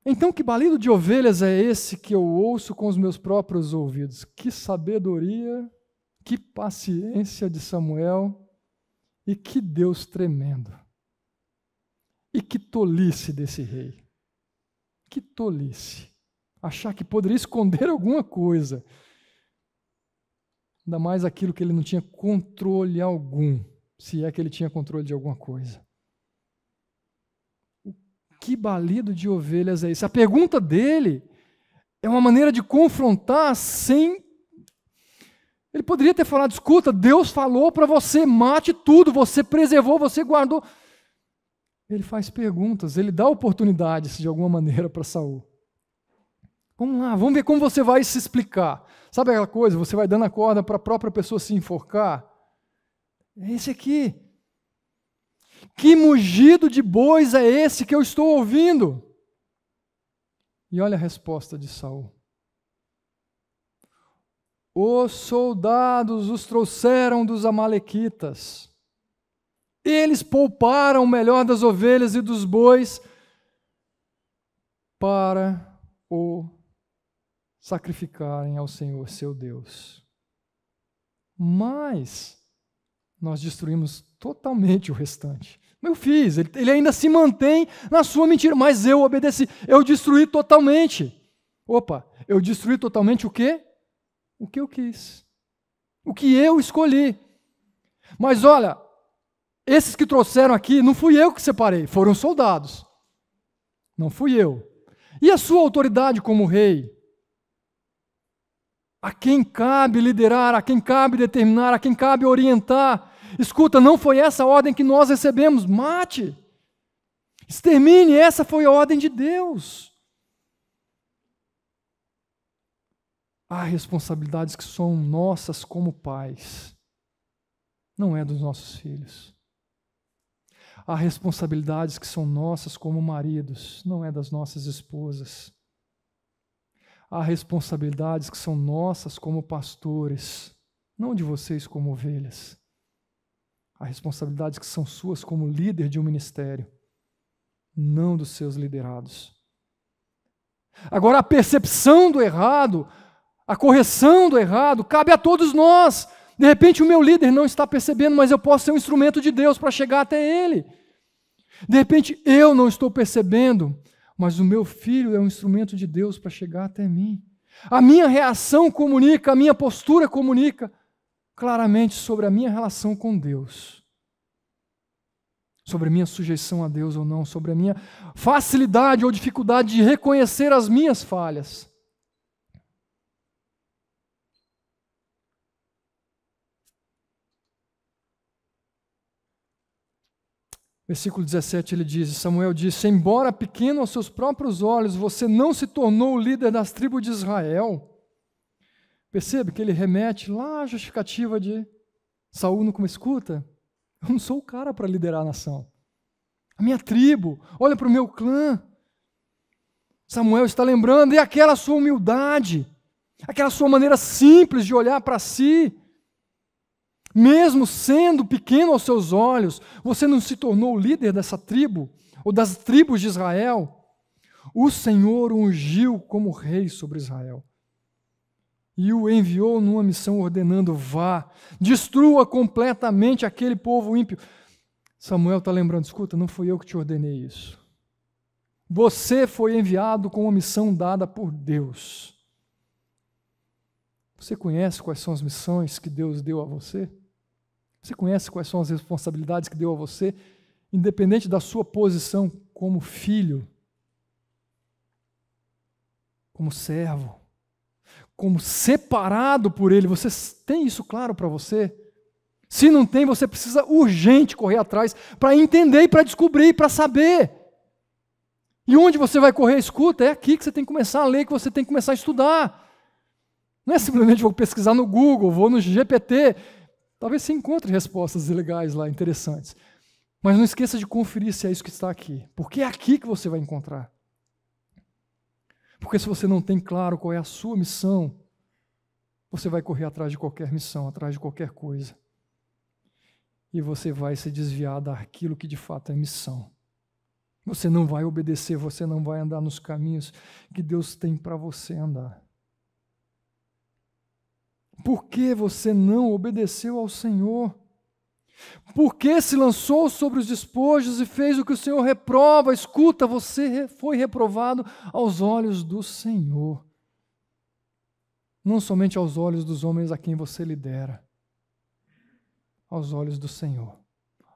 A: então, que balido de ovelhas é esse que eu ouço com os meus próprios ouvidos? Que sabedoria, que paciência de Samuel, e que Deus tremendo. E que tolice desse rei. Que tolice. Achar que poderia esconder alguma coisa. Ainda mais aquilo que ele não tinha controle algum, se é que ele tinha controle de alguma coisa. Que balido de ovelhas é esse? A pergunta dele é uma maneira de confrontar sem... Ele poderia ter falado: escuta, Deus falou para você, mate tudo, você preservou, você guardou. Ele faz perguntas, ele dá oportunidades de alguma maneira para Saul. Vamos lá, vamos ver como você vai se explicar. Sabe aquela coisa, você vai dando a corda para a própria pessoa se enforcar? É esse aqui. Que mugido de bois é esse que eu estou ouvindo? E olha a resposta de Saul. Os soldados os trouxeram dos amalequitas. Eles pouparam o melhor das ovelhas e dos bois para o sacrificarem ao Senhor, seu Deus. Mas nós destruímos totalmente o restante. Eu fiz, ele ainda se mantém na sua mentira, mas eu obedeci, eu destruí totalmente. Opa, eu destruí totalmente o quê? O que eu quis, o que eu escolhi. Mas olha, esses que trouxeram aqui, não fui eu que separei, foram soldados. Não fui eu. E a sua autoridade como rei? A quem cabe liderar, a quem cabe determinar, a quem cabe orientar? Escuta, não foi essa a ordem que nós recebemos. Mate, extermine, essa foi a ordem de Deus. Há responsabilidades que são nossas como pais, não é dos nossos filhos. Há responsabilidades que são nossas como maridos, não é das nossas esposas. Há responsabilidades que são nossas como pastores, não de vocês como ovelhas. Há responsabilidades que são suas como líder de um ministério, não dos seus liderados. Agora, a percepção do errado, a correção do errado, cabe a todos nós. De repente, o meu líder não está percebendo, mas eu posso ser um instrumento de Deus para chegar até ele. De repente, eu não estou percebendo, mas o meu filho é um instrumento de Deus para chegar até mim. A minha reação comunica, a minha postura comunica claramente sobre a minha relação com Deus, sobre a minha sujeição a Deus ou não, sobre a minha facilidade ou dificuldade de reconhecer as minhas falhas. Versículo 17, ele diz, Samuel disse, embora pequeno aos seus próprios olhos, você não se tornou o líder das tribos de Israel. Percebe que ele remete lá à justificativa de Saul no começo. Escuta, eu não sou o cara para liderar a nação. A minha tribo, olha para o meu clã. Samuel está lembrando, e aquela sua humildade, aquela sua maneira simples de olhar para si, mesmo sendo pequeno aos seus olhos, você não se tornou o líder dessa tribo, ou das tribos de Israel. O Senhor o ungiu como rei sobre Israel. E o enviou numa missão ordenando, vá, destrua completamente aquele povo ímpio. Samuel está lembrando, escuta, não fui eu que te ordenei isso. Você foi enviado com uma missão dada por Deus. Você conhece quais são as missões que Deus deu a você? Você conhece quais são as responsabilidades que deu a você, independente da sua posição como filho, como servo, como separado por Ele? Você tem isso claro para você? Se não tem, você precisa urgente correr atrás para entender e para descobrir e para saber. E onde você vai correr? Escuta, é aqui que você tem que começar a ler, que você tem que começar a estudar. Não é simplesmente vou pesquisar no Google, vou no GPT. Talvez você encontre respostas legais lá, interessantes. Mas não esqueça de conferir se é isso que está aqui. Porque é aqui que você vai encontrar. Porque se você não tem claro qual é a sua missão, você vai correr atrás de qualquer missão, atrás de qualquer coisa. E você vai se desviar daquilo que de fato é missão. Você não vai obedecer, você não vai andar nos caminhos que Deus tem para você andar. Por que você não obedeceu ao Senhor? Por que se lançou sobre os despojos e fez o que o Senhor reprova? Escuta, você foi reprovado aos olhos do Senhor. Não somente aos olhos dos homens a quem você lidera, aos olhos do Senhor.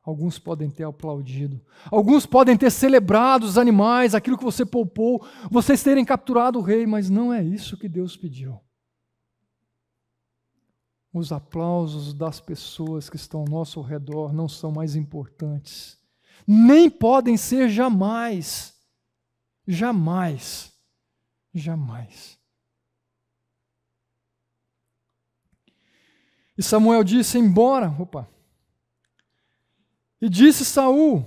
A: Alguns podem ter aplaudido, alguns podem ter celebrado os animais, aquilo que você poupou, vocês terem capturado o rei, mas não é isso que Deus pediu. Os aplausos das pessoas que estão ao nosso redor não são mais importantes. Nem podem ser jamais. Jamais. Jamais. E Samuel disse, e disse Saul,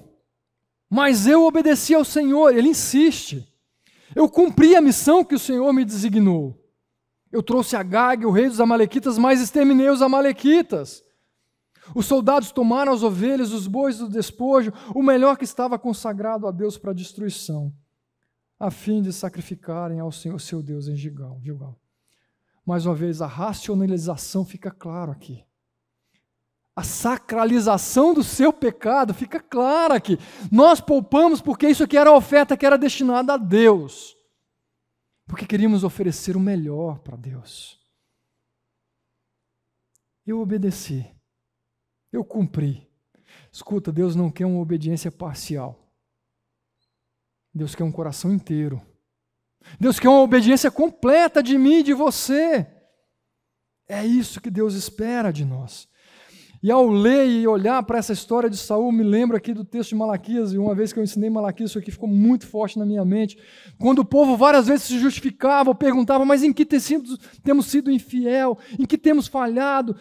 A: mas eu obedeci ao Senhor. Ele insiste. Eu cumpri a missão que o Senhor me designou. Eu trouxe Agag, o rei dos amalequitas, mas exterminei os amalequitas. Os soldados tomaram as ovelhas, os bois do despojo, o melhor que estava consagrado a Deus para a destruição, a fim de sacrificarem ao Senhor, seu Deus, em Gilgal. Mais uma vez, a racionalização fica claro aqui. A sacralização do seu pecado fica clara aqui. Nós poupamos porque isso aqui era a oferta que era destinada a Deus. Porque queríamos oferecer o melhor para Deus. Eu obedeci. Eu cumpri. Escuta, Deus não quer uma obediência parcial. Deus quer um coração inteiro. Deus quer uma obediência completa de mim e de você. É isso que Deus espera de nós. E ao ler e olhar para essa história de Saul, me lembro aqui do texto de Malaquias, e uma vez que eu ensinei Malaquias, isso aqui ficou muito forte na minha mente, quando o povo várias vezes se justificava, perguntava, mas em que temos sido infiel, em que temos falhado?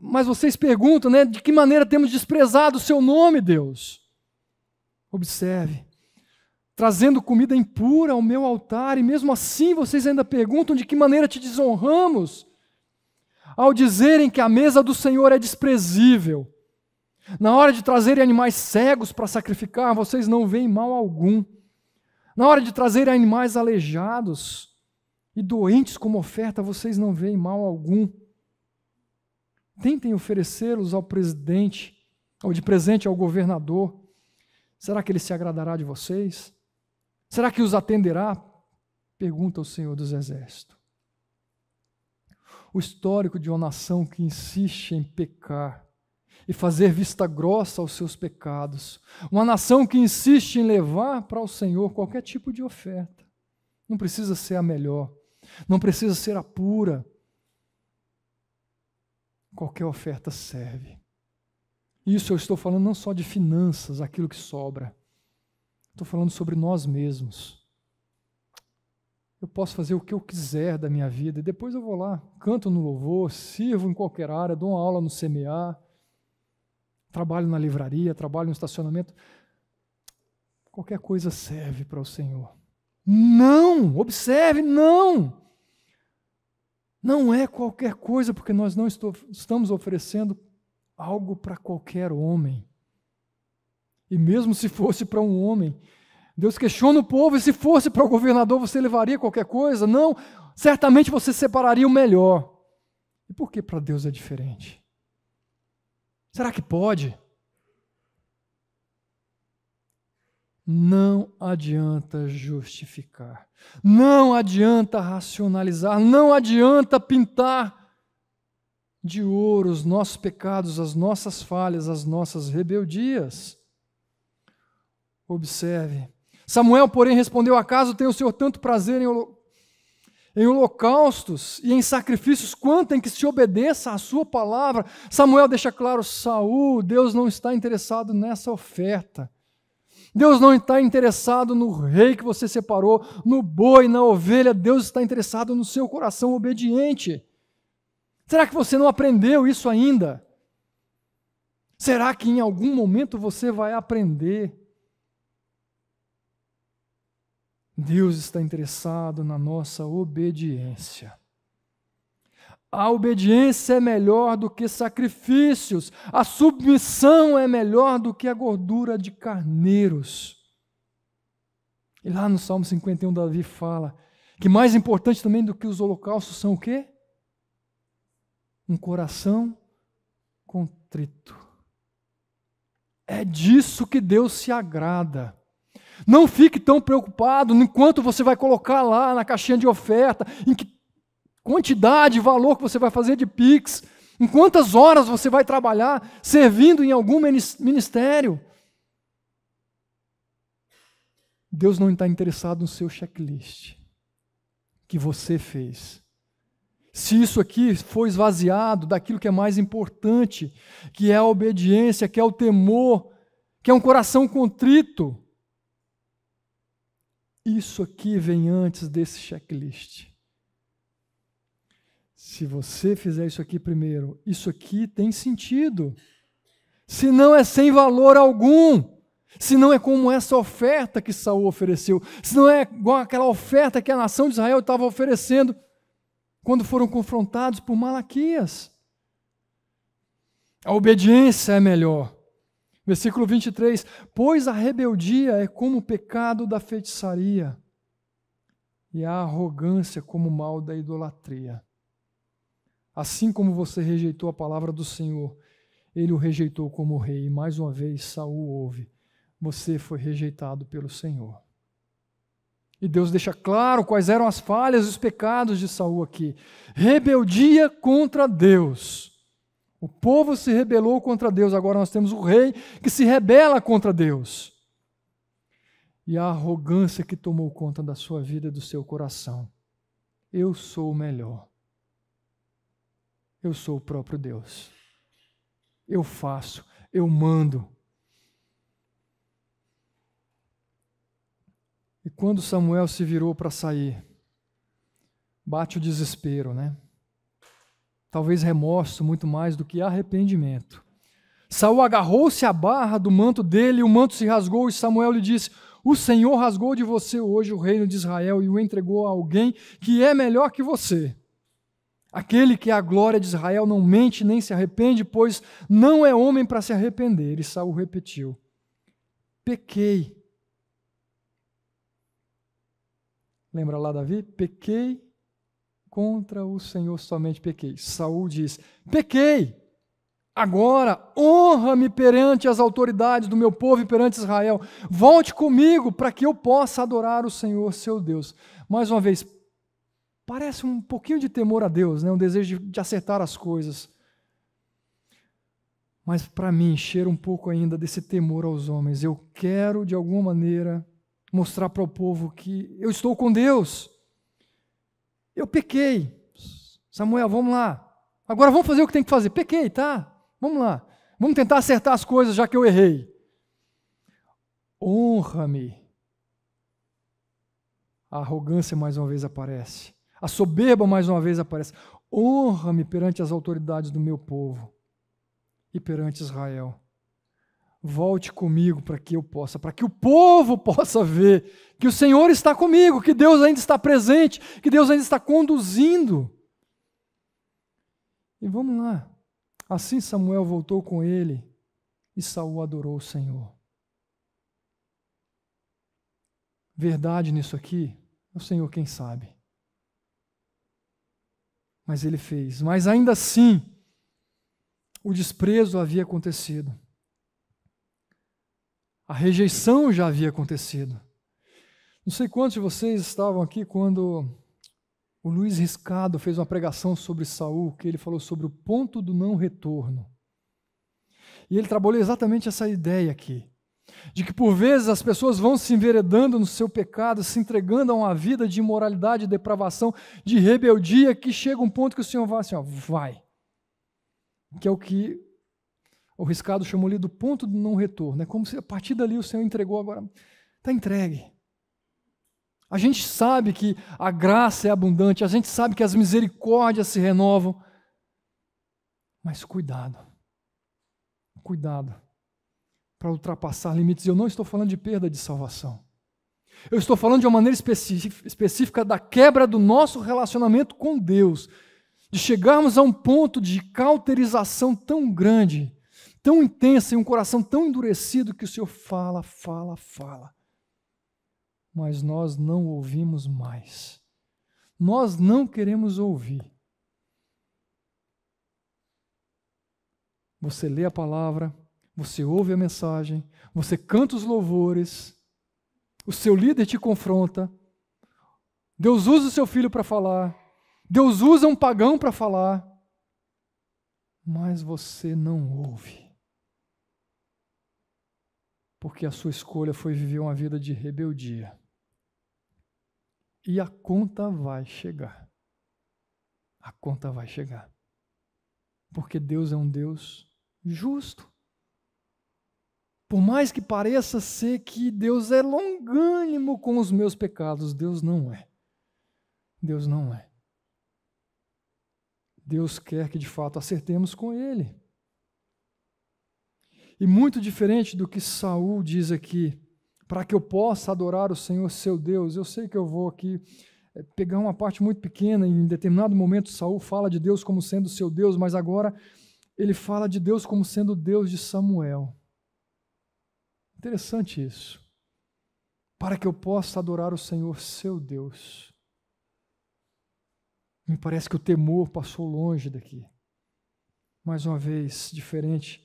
A: Mas vocês perguntam, né, de que maneira temos desprezado o seu nome, Deus? Observe, trazendo comida impura ao meu altar, e mesmo assim vocês ainda perguntam de que maneira te desonramos? Ao dizerem que a mesa do Senhor é desprezível. Na hora de trazerem animais cegos para sacrificar, vocês não veem mal algum. Na hora de trazerem animais aleijados e doentes como oferta, vocês não veem mal algum. Tentem oferecê-los ao presidente, ou de presente ao governador. Será que ele se agradará de vocês? Será que os atenderá? Pergunta o Senhor dos Exércitos. O histórico de uma nação que insiste em pecar e fazer vista grossa aos seus pecados. Uma nação que insiste em levar para o Senhor qualquer tipo de oferta. Não precisa ser a melhor, não precisa ser a pura. Qualquer oferta serve. Isso eu estou falando não só de finanças, aquilo que sobra. Estou falando sobre nós mesmos. Eu posso fazer o que eu quiser da minha vida, e depois eu vou lá, canto no louvor, sirvo em qualquer área, dou uma aula no CMA, trabalho na livraria, trabalho no estacionamento. Qualquer coisa serve para o Senhor. Não! Observe, não! Não é qualquer coisa, porque nós não estamos oferecendo algo para qualquer homem. E mesmo se fosse para um homem, Deus questiona o povo, e se fosse para o governador, você levaria qualquer coisa? Não, certamente você separaria o melhor. E por que para Deus é diferente? Será que pode? Não adianta justificar, não adianta racionalizar, não adianta pintar de ouro os nossos pecados, as nossas falhas, as nossas rebeldias. Observe. Samuel, porém, respondeu: acaso tem o Senhor tanto prazer em holocaustos e em sacrifícios, quanto em que se obedeça à sua palavra? Samuel deixa claro: Saul, Deus não está interessado nessa oferta. Deus não está interessado no rei que você separou, no boi, na ovelha. Deus está interessado no seu coração obediente. Será que você não aprendeu isso ainda? Será que em algum momento você vai aprender? Deus está interessado na nossa obediência. A obediência é melhor do que sacrifícios. A submissão é melhor do que a gordura de carneiros. E lá no Salmo 51, Davi fala que mais importante também do que os holocaustos são o quê? Um coração contrito. É disso que Deus se agrada. Não fique tão preocupado enquanto você vai colocar lá na caixinha de oferta, em que quantidade, valor que você vai fazer de Pix, em quantas horas você vai trabalhar servindo em algum ministério. Deus não está interessado no seu checklist que você fez. Se isso aqui for esvaziado daquilo que é mais importante, que é a obediência, que é o temor, que é um coração contrito, isso aqui vem antes desse checklist. Se você fizer isso aqui primeiro, isso aqui tem sentido. Se não, é sem valor algum. Se não é como essa oferta que Saul ofereceu, se não é igual aquela oferta que a nação de Israel estava oferecendo quando foram confrontados por Malaquias. A obediência é melhor. Versículo 23, pois a rebeldia é como o pecado da feitiçaria, e a arrogância como o mal da idolatria. Assim como você rejeitou a palavra do Senhor, ele o rejeitou como rei. E mais uma vez Saul ouve, você foi rejeitado pelo Senhor. E Deus deixa claro quais eram as falhas e os pecados de Saul aqui. Rebeldia contra Deus. O povo se rebelou contra Deus, agora nós temos o rei que se rebela contra Deus. E a arrogância que tomou conta da sua vida e do seu coração. Eu sou o melhor. Eu sou o próprio Deus. Eu faço, eu mando. E quando Samuel se virou para sair, bate o desespero, né? Talvez remorso muito mais do que arrependimento. Saul agarrou-se à barra do manto dele, e o manto se rasgou, e Samuel lhe disse, o Senhor rasgou de você hoje o reino de Israel e o entregou a alguém que é melhor que você. Aquele que é a glória de Israel não mente nem se arrepende, pois não é homem para se arrepender. E Saul repetiu, pequei. Lembra lá Davi? Pequei contra o Senhor, somente pequei. Saul diz, pequei. Agora honra-me perante as autoridades do meu povo e perante Israel. Volte comigo para que eu possa adorar o Senhor, seu Deus. Mais uma vez, parece um pouquinho de temor a Deus, né? Um desejo de acertar as coisas. Mas para mim, cheira um pouco ainda desse temor aos homens. Eu quero, de alguma maneira, mostrar para o povo que eu estou com Deus. Eu pequei. Samuel, vamos lá. Agora vamos fazer o que tem que fazer. Pequei, tá? Vamos lá. Vamos tentar acertar as coisas, já que eu errei. Honra-me. A arrogância mais uma vez aparece. A soberba mais uma vez aparece. Honra-me perante as autoridades do meu povo e perante Israel. Volte comigo para que eu possa, para que o povo possa ver que o Senhor está comigo, que Deus ainda está presente, que Deus ainda está conduzindo. E vamos lá. Assim Samuel voltou com ele e Saul adorou o Senhor. Verdade nisso aqui, é o Senhor quem sabe. Mas ele fez. Mas ainda assim, o desprezo havia acontecido. A rejeição já havia acontecido. Não sei quantos de vocês estavam aqui quando o Luiz Riscado fez uma pregação sobre Saul, que ele falou sobre o ponto do não retorno. E ele trabalhou exatamente essa ideia aqui, de que por vezes as pessoas vão se enveredando no seu pecado, se entregando a uma vida de imoralidade, de depravação, de rebeldia, que chega um ponto que o Senhor vai assim, ó, vai. Que é o que o Riscado chamou ali do ponto do não retorno. É como se a partir dali o Senhor entregou, agora está entregue. A gente sabe que a graça é abundante, a gente sabe que as misericórdias se renovam. Mas cuidado. Cuidado para ultrapassar limites. Eu não estou falando de perda de salvação. Eu estou falando de uma maneira específica da quebra do nosso relacionamento com Deus. De chegarmos a um ponto de cauterização tão grande, tão intensa e um coração tão endurecido que o Senhor fala. Mas nós não ouvimos mais. Nós não queremos ouvir. Você lê a palavra, você ouve a mensagem, você canta os louvores, o seu líder te confronta, Deus usa o seu filho para falar, Deus usa um pagão para falar, mas você não ouve. Porque a sua escolha foi viver uma vida de rebeldia. E a conta vai chegar. A conta vai chegar. Porque Deus é um Deus justo. Por mais que pareça ser que Deus é longânimo com os meus pecados, Deus não é. Deus não é. Deus quer que de fato acertemos com Ele. E muito diferente do que Saul diz aqui, para que eu possa adorar o Senhor, seu Deus. Eu sei que eu vou aqui pegar uma parte muito pequena, em determinado momento Saul fala de Deus como sendo seu Deus, mas agora ele fala de Deus como sendo o Deus de Samuel. Interessante isso. Para que eu possa adorar o Senhor, seu Deus. Me parece que o temor passou longe daqui. Mais uma vez, diferente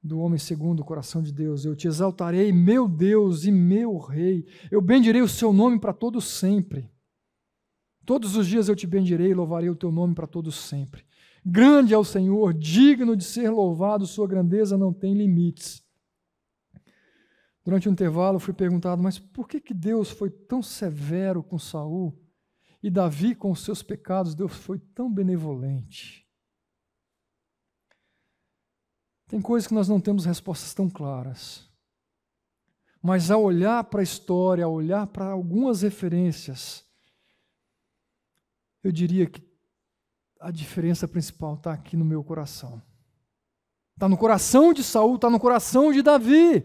A: do homem segundo o coração de Deus. Eu te exaltarei, meu Deus e meu Rei. Eu bendirei o seu nome para todo sempre. Todos os dias eu te bendirei e louvarei o teu nome para todo sempre. Grande é o Senhor, digno de ser louvado, sua grandeza não tem limites. Durante um intervalo eu fui perguntado, mas por que Deus foi tão severo com Saul e Davi com os seus pecados, Deus foi tão benevolente? Tem coisas que nós não temos respostas tão claras. Mas ao olhar para a história, ao olhar para algumas referências, eu diria que a diferença principal está aqui no meu coração. Está no coração de Saul, está no coração de Davi.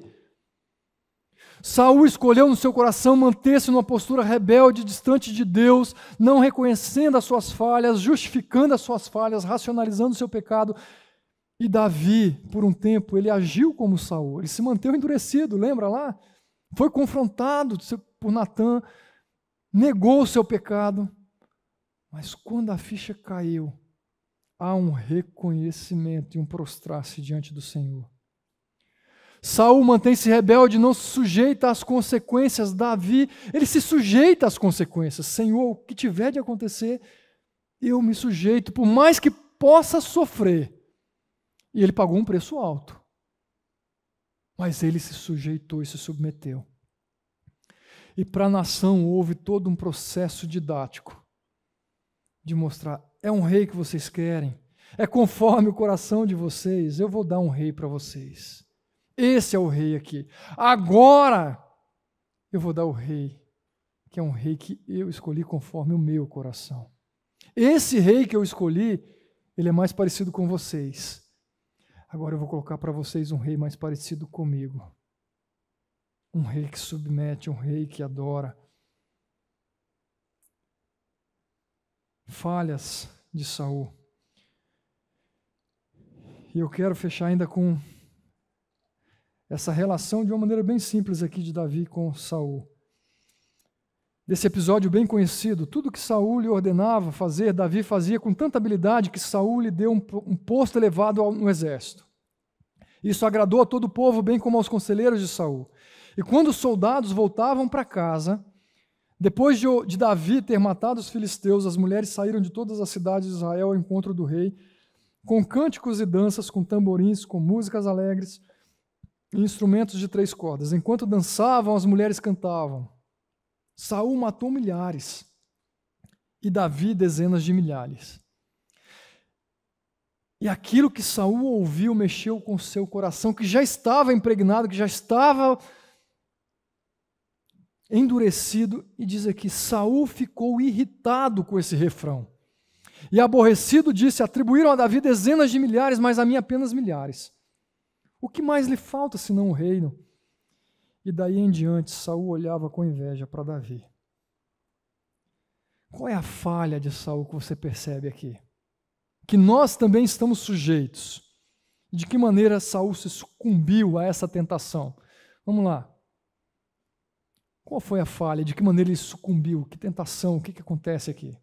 A: Saul escolheu no seu coração manter-se numa postura rebelde, distante de Deus, não reconhecendo as suas falhas, justificando as suas falhas, racionalizando o seu pecado. E Davi, por um tempo, ele agiu como Saul, ele se manteve endurecido, lembra lá? Foi confrontado por Natã, negou o seu pecado, mas quando a ficha caiu, há um reconhecimento e um prostrar-se diante do Senhor. Saul mantém-se rebelde, não se sujeita às consequências. Davi, ele se sujeita às consequências. Senhor, o que tiver de acontecer, eu me sujeito, por mais que possa sofrer. E ele pagou um preço alto. Mas ele se sujeitou e se submeteu. E para a nação houve todo um processo didático de mostrar, é um rei que vocês querem, é conforme o coração de vocês, eu vou dar um rei para vocês. Esse é o rei aqui. Agora eu vou dar o rei, que é um rei que eu escolhi conforme o meu coração. Esse rei que eu escolhi, ele é mais parecido com vocês. Agora eu vou colocar para vocês um rei mais parecido comigo. Um rei que submete, um rei que adora. Falhas de Saul. E eu quero fechar ainda com essa relação de uma maneira bem simples aqui de Davi com Saul. Desse episódio bem conhecido, tudo que Saul lhe ordenava fazer, Davi fazia com tanta habilidade que Saul lhe deu um posto elevado no exército. Isso agradou a todo o povo, bem como aos conselheiros de Saul. E quando os soldados voltavam para casa, depois de Davi ter matado os filisteus, as mulheres saíram de todas as cidades de Israel ao encontro do rei, com cânticos e danças, com tamborins, com músicas alegres e instrumentos de 3 cordas. Enquanto dançavam, as mulheres cantavam. Saul matou milhares e Davi dezenas de milhares. E aquilo que Saul ouviu mexeu com o seu coração, que já estava impregnado, que já estava endurecido, e diz aqui, Saul ficou irritado com esse refrão. E aborrecido disse, atribuíram a Davi dezenas de milhares, mas a mim apenas milhares. O que mais lhe falta senão o reino? E daí em diante, Saul olhava com inveja para Davi. Qual é a falha de Saul que você percebe aqui? Que nós também estamos sujeitos. De que maneira Saul se sucumbiu a essa tentação? Vamos lá. Qual foi a falha? De que maneira ele sucumbiu? Que tentação? O que acontece aqui?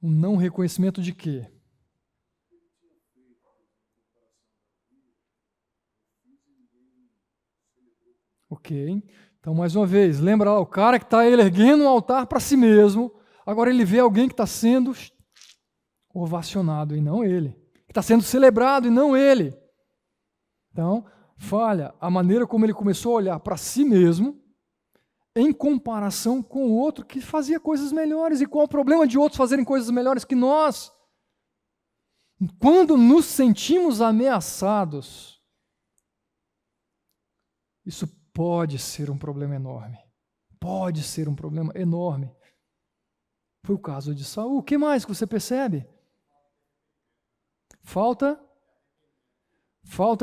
A: Um não reconhecimento de quê? Ok. Então, mais uma vez, lembra lá, o cara que está erguendo um altar para si mesmo, agora ele vê alguém que está sendo ovacionado e não ele. Que está sendo celebrado e não ele. Então, falha a maneira como ele começou a olhar para si mesmo em comparação com o outro que fazia coisas melhores. E qual o problema de outros fazerem coisas melhores que nós? Quando nos sentimos ameaçados, isso pode ser um problema enorme. Pode ser um problema enorme. Foi o caso de Saul. O que mais que você percebe? Falta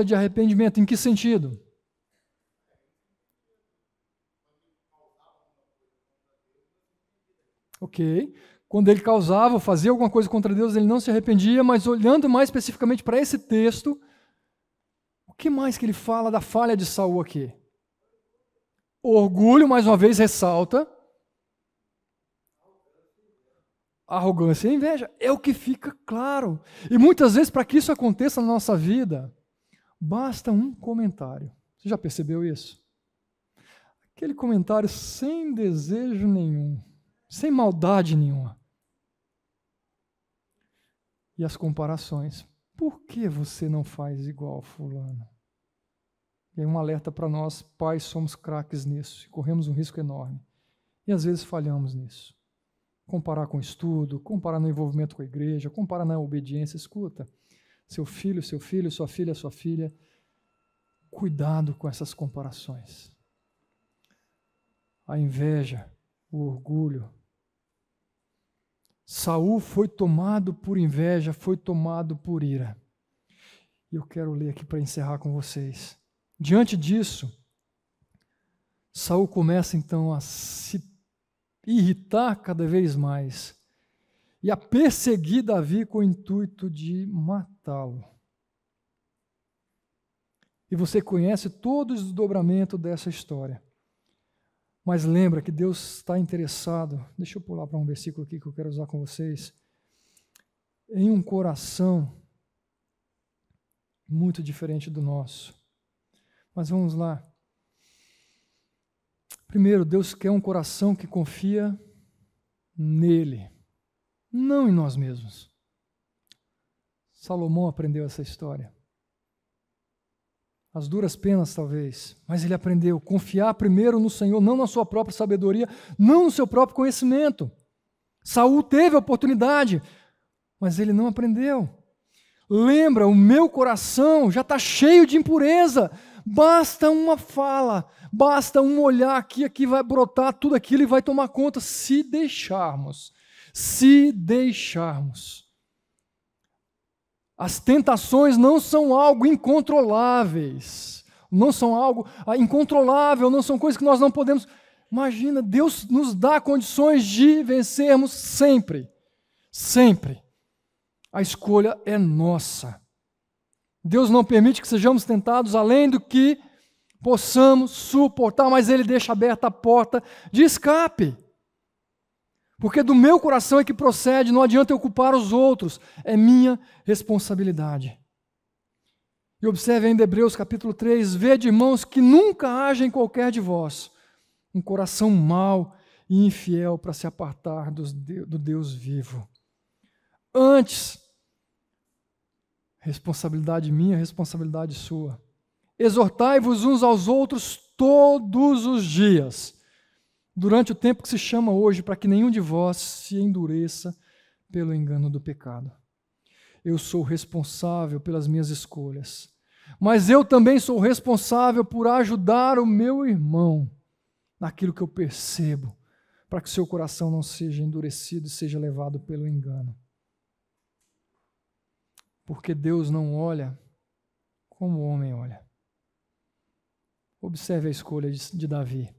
A: de arrependimento. Em que sentido? Ok. Quando ele causava, fazia alguma coisa contra Deus, ele não se arrependia, mas olhando mais especificamente para esse texto, o que mais que ele fala da falha de Saul aqui? Orgulho, mais uma vez, ressalta. Arrogância e inveja é o que fica claro. E muitas vezes, para que isso aconteça na nossa vida, basta um comentário. Você já percebeu isso? Aquele comentário sem desejo nenhum, sem maldade nenhuma. E as comparações. Por que você não faz igual fulano? E aí um alerta para nós, pais, somos craques nisso, corremos um risco enorme. E às vezes falhamos nisso. Comparar com o estudo, comparar no envolvimento com a igreja, comparar na obediência. Escuta, seu filho, sua filha. Cuidado com essas comparações. A inveja, o orgulho. Saul foi tomado por inveja, foi tomado por ira. E eu quero ler aqui para encerrar com vocês. Diante disso, Saul começa então a se irritar cada vez mais e a perseguir Davi com o intuito de matá-lo. E você conhece todo o desdobramento dessa história. Mas lembra que Deus está interessado, deixa eu pular para um versículo aqui que eu quero usar com vocês, em um coração muito diferente do nosso. Mas vamos lá. Primeiro, Deus quer um coração que confia nele, não em nós mesmos. Salomão aprendeu essa história. As duras penas, talvez, mas ele aprendeu a confiar primeiro no Senhor, não na sua própria sabedoria, não no seu próprio conhecimento. Saul teve a oportunidade, mas ele não aprendeu. Lembra, o meu coração já está cheio de impureza. Basta uma fala, basta um olhar aqui vai brotar tudo aquilo e vai tomar conta se deixarmos. Se deixarmos. As tentações não são algo incontroláveis, não são algo incontrolável, não são coisas que nós não podemos. Imagina, Deus nos dá condições de vencermos sempre, sempre. A escolha é nossa. Deus não permite que sejamos tentados além do que possamos suportar, mas Ele deixa aberta a porta de escape. Porque do meu coração é que procede, não adianta eu culpar os outros, é minha responsabilidade. E observe ainda Hebreus capítulo 3, vede, irmãos, que nunca haja em qualquer de vós um coração mau e infiel para se apartar do Deus vivo. Antes, responsabilidade minha, responsabilidade sua. Exortai-vos uns aos outros todos os dias, durante o tempo que se chama hoje, para que nenhum de vós se endureça pelo engano do pecado. Eu sou responsável pelas minhas escolhas, mas eu também sou responsável por ajudar o meu irmão naquilo que eu percebo, para que seu coração não seja endurecido e seja levado pelo engano. Porque Deus não olha como o homem olha. Observe a escolha de Davi.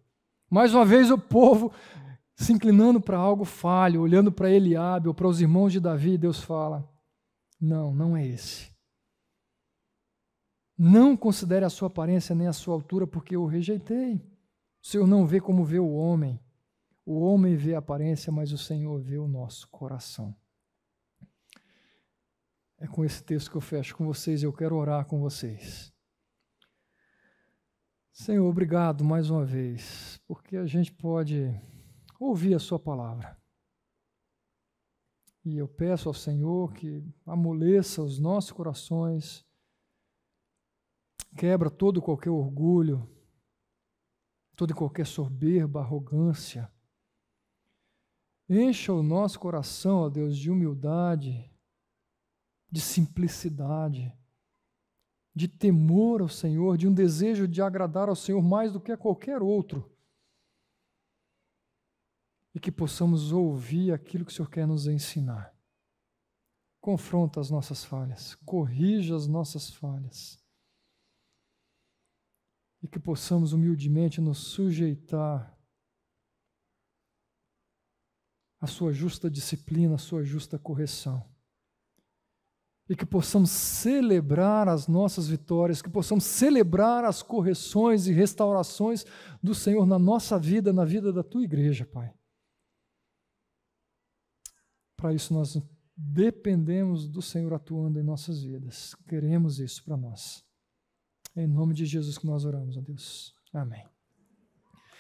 A: Mais uma vez o povo se inclinando para algo falho, olhando para Eliabe ou para os irmãos de Davi, Deus fala, não é esse. Não considere a sua aparência nem a sua altura, porque eu o rejeitei. O Senhor não vê como vê o homem. O homem vê a aparência, mas o Senhor vê o nosso coração. É com esse texto que eu fecho com vocês, eu quero orar com vocês. Senhor, obrigado mais uma vez, porque a gente pode ouvir a sua palavra. E eu peço ao Senhor que amoleça os nossos corações, quebra todo e qualquer orgulho, toda e qualquer soberba, arrogância. Encha o nosso coração, ó Deus, de humildade, de simplicidade, de temor ao Senhor, de um desejo de agradar ao Senhor mais do que a qualquer outro. E que possamos ouvir aquilo que o Senhor quer nos ensinar. confronta as nossas falhas, corrija as nossas falhas. E que possamos humildemente nos sujeitar à sua justa disciplina, à sua justa correção. E que possamos celebrar as nossas vitórias, que possamos celebrar as correções e restaurações do Senhor na nossa vida, na vida da tua igreja, Pai. Para isso nós dependemos do Senhor atuando em nossas vidas. Queremos isso para nós. É em nome de Jesus que nós oramos, ó Deus. Amém.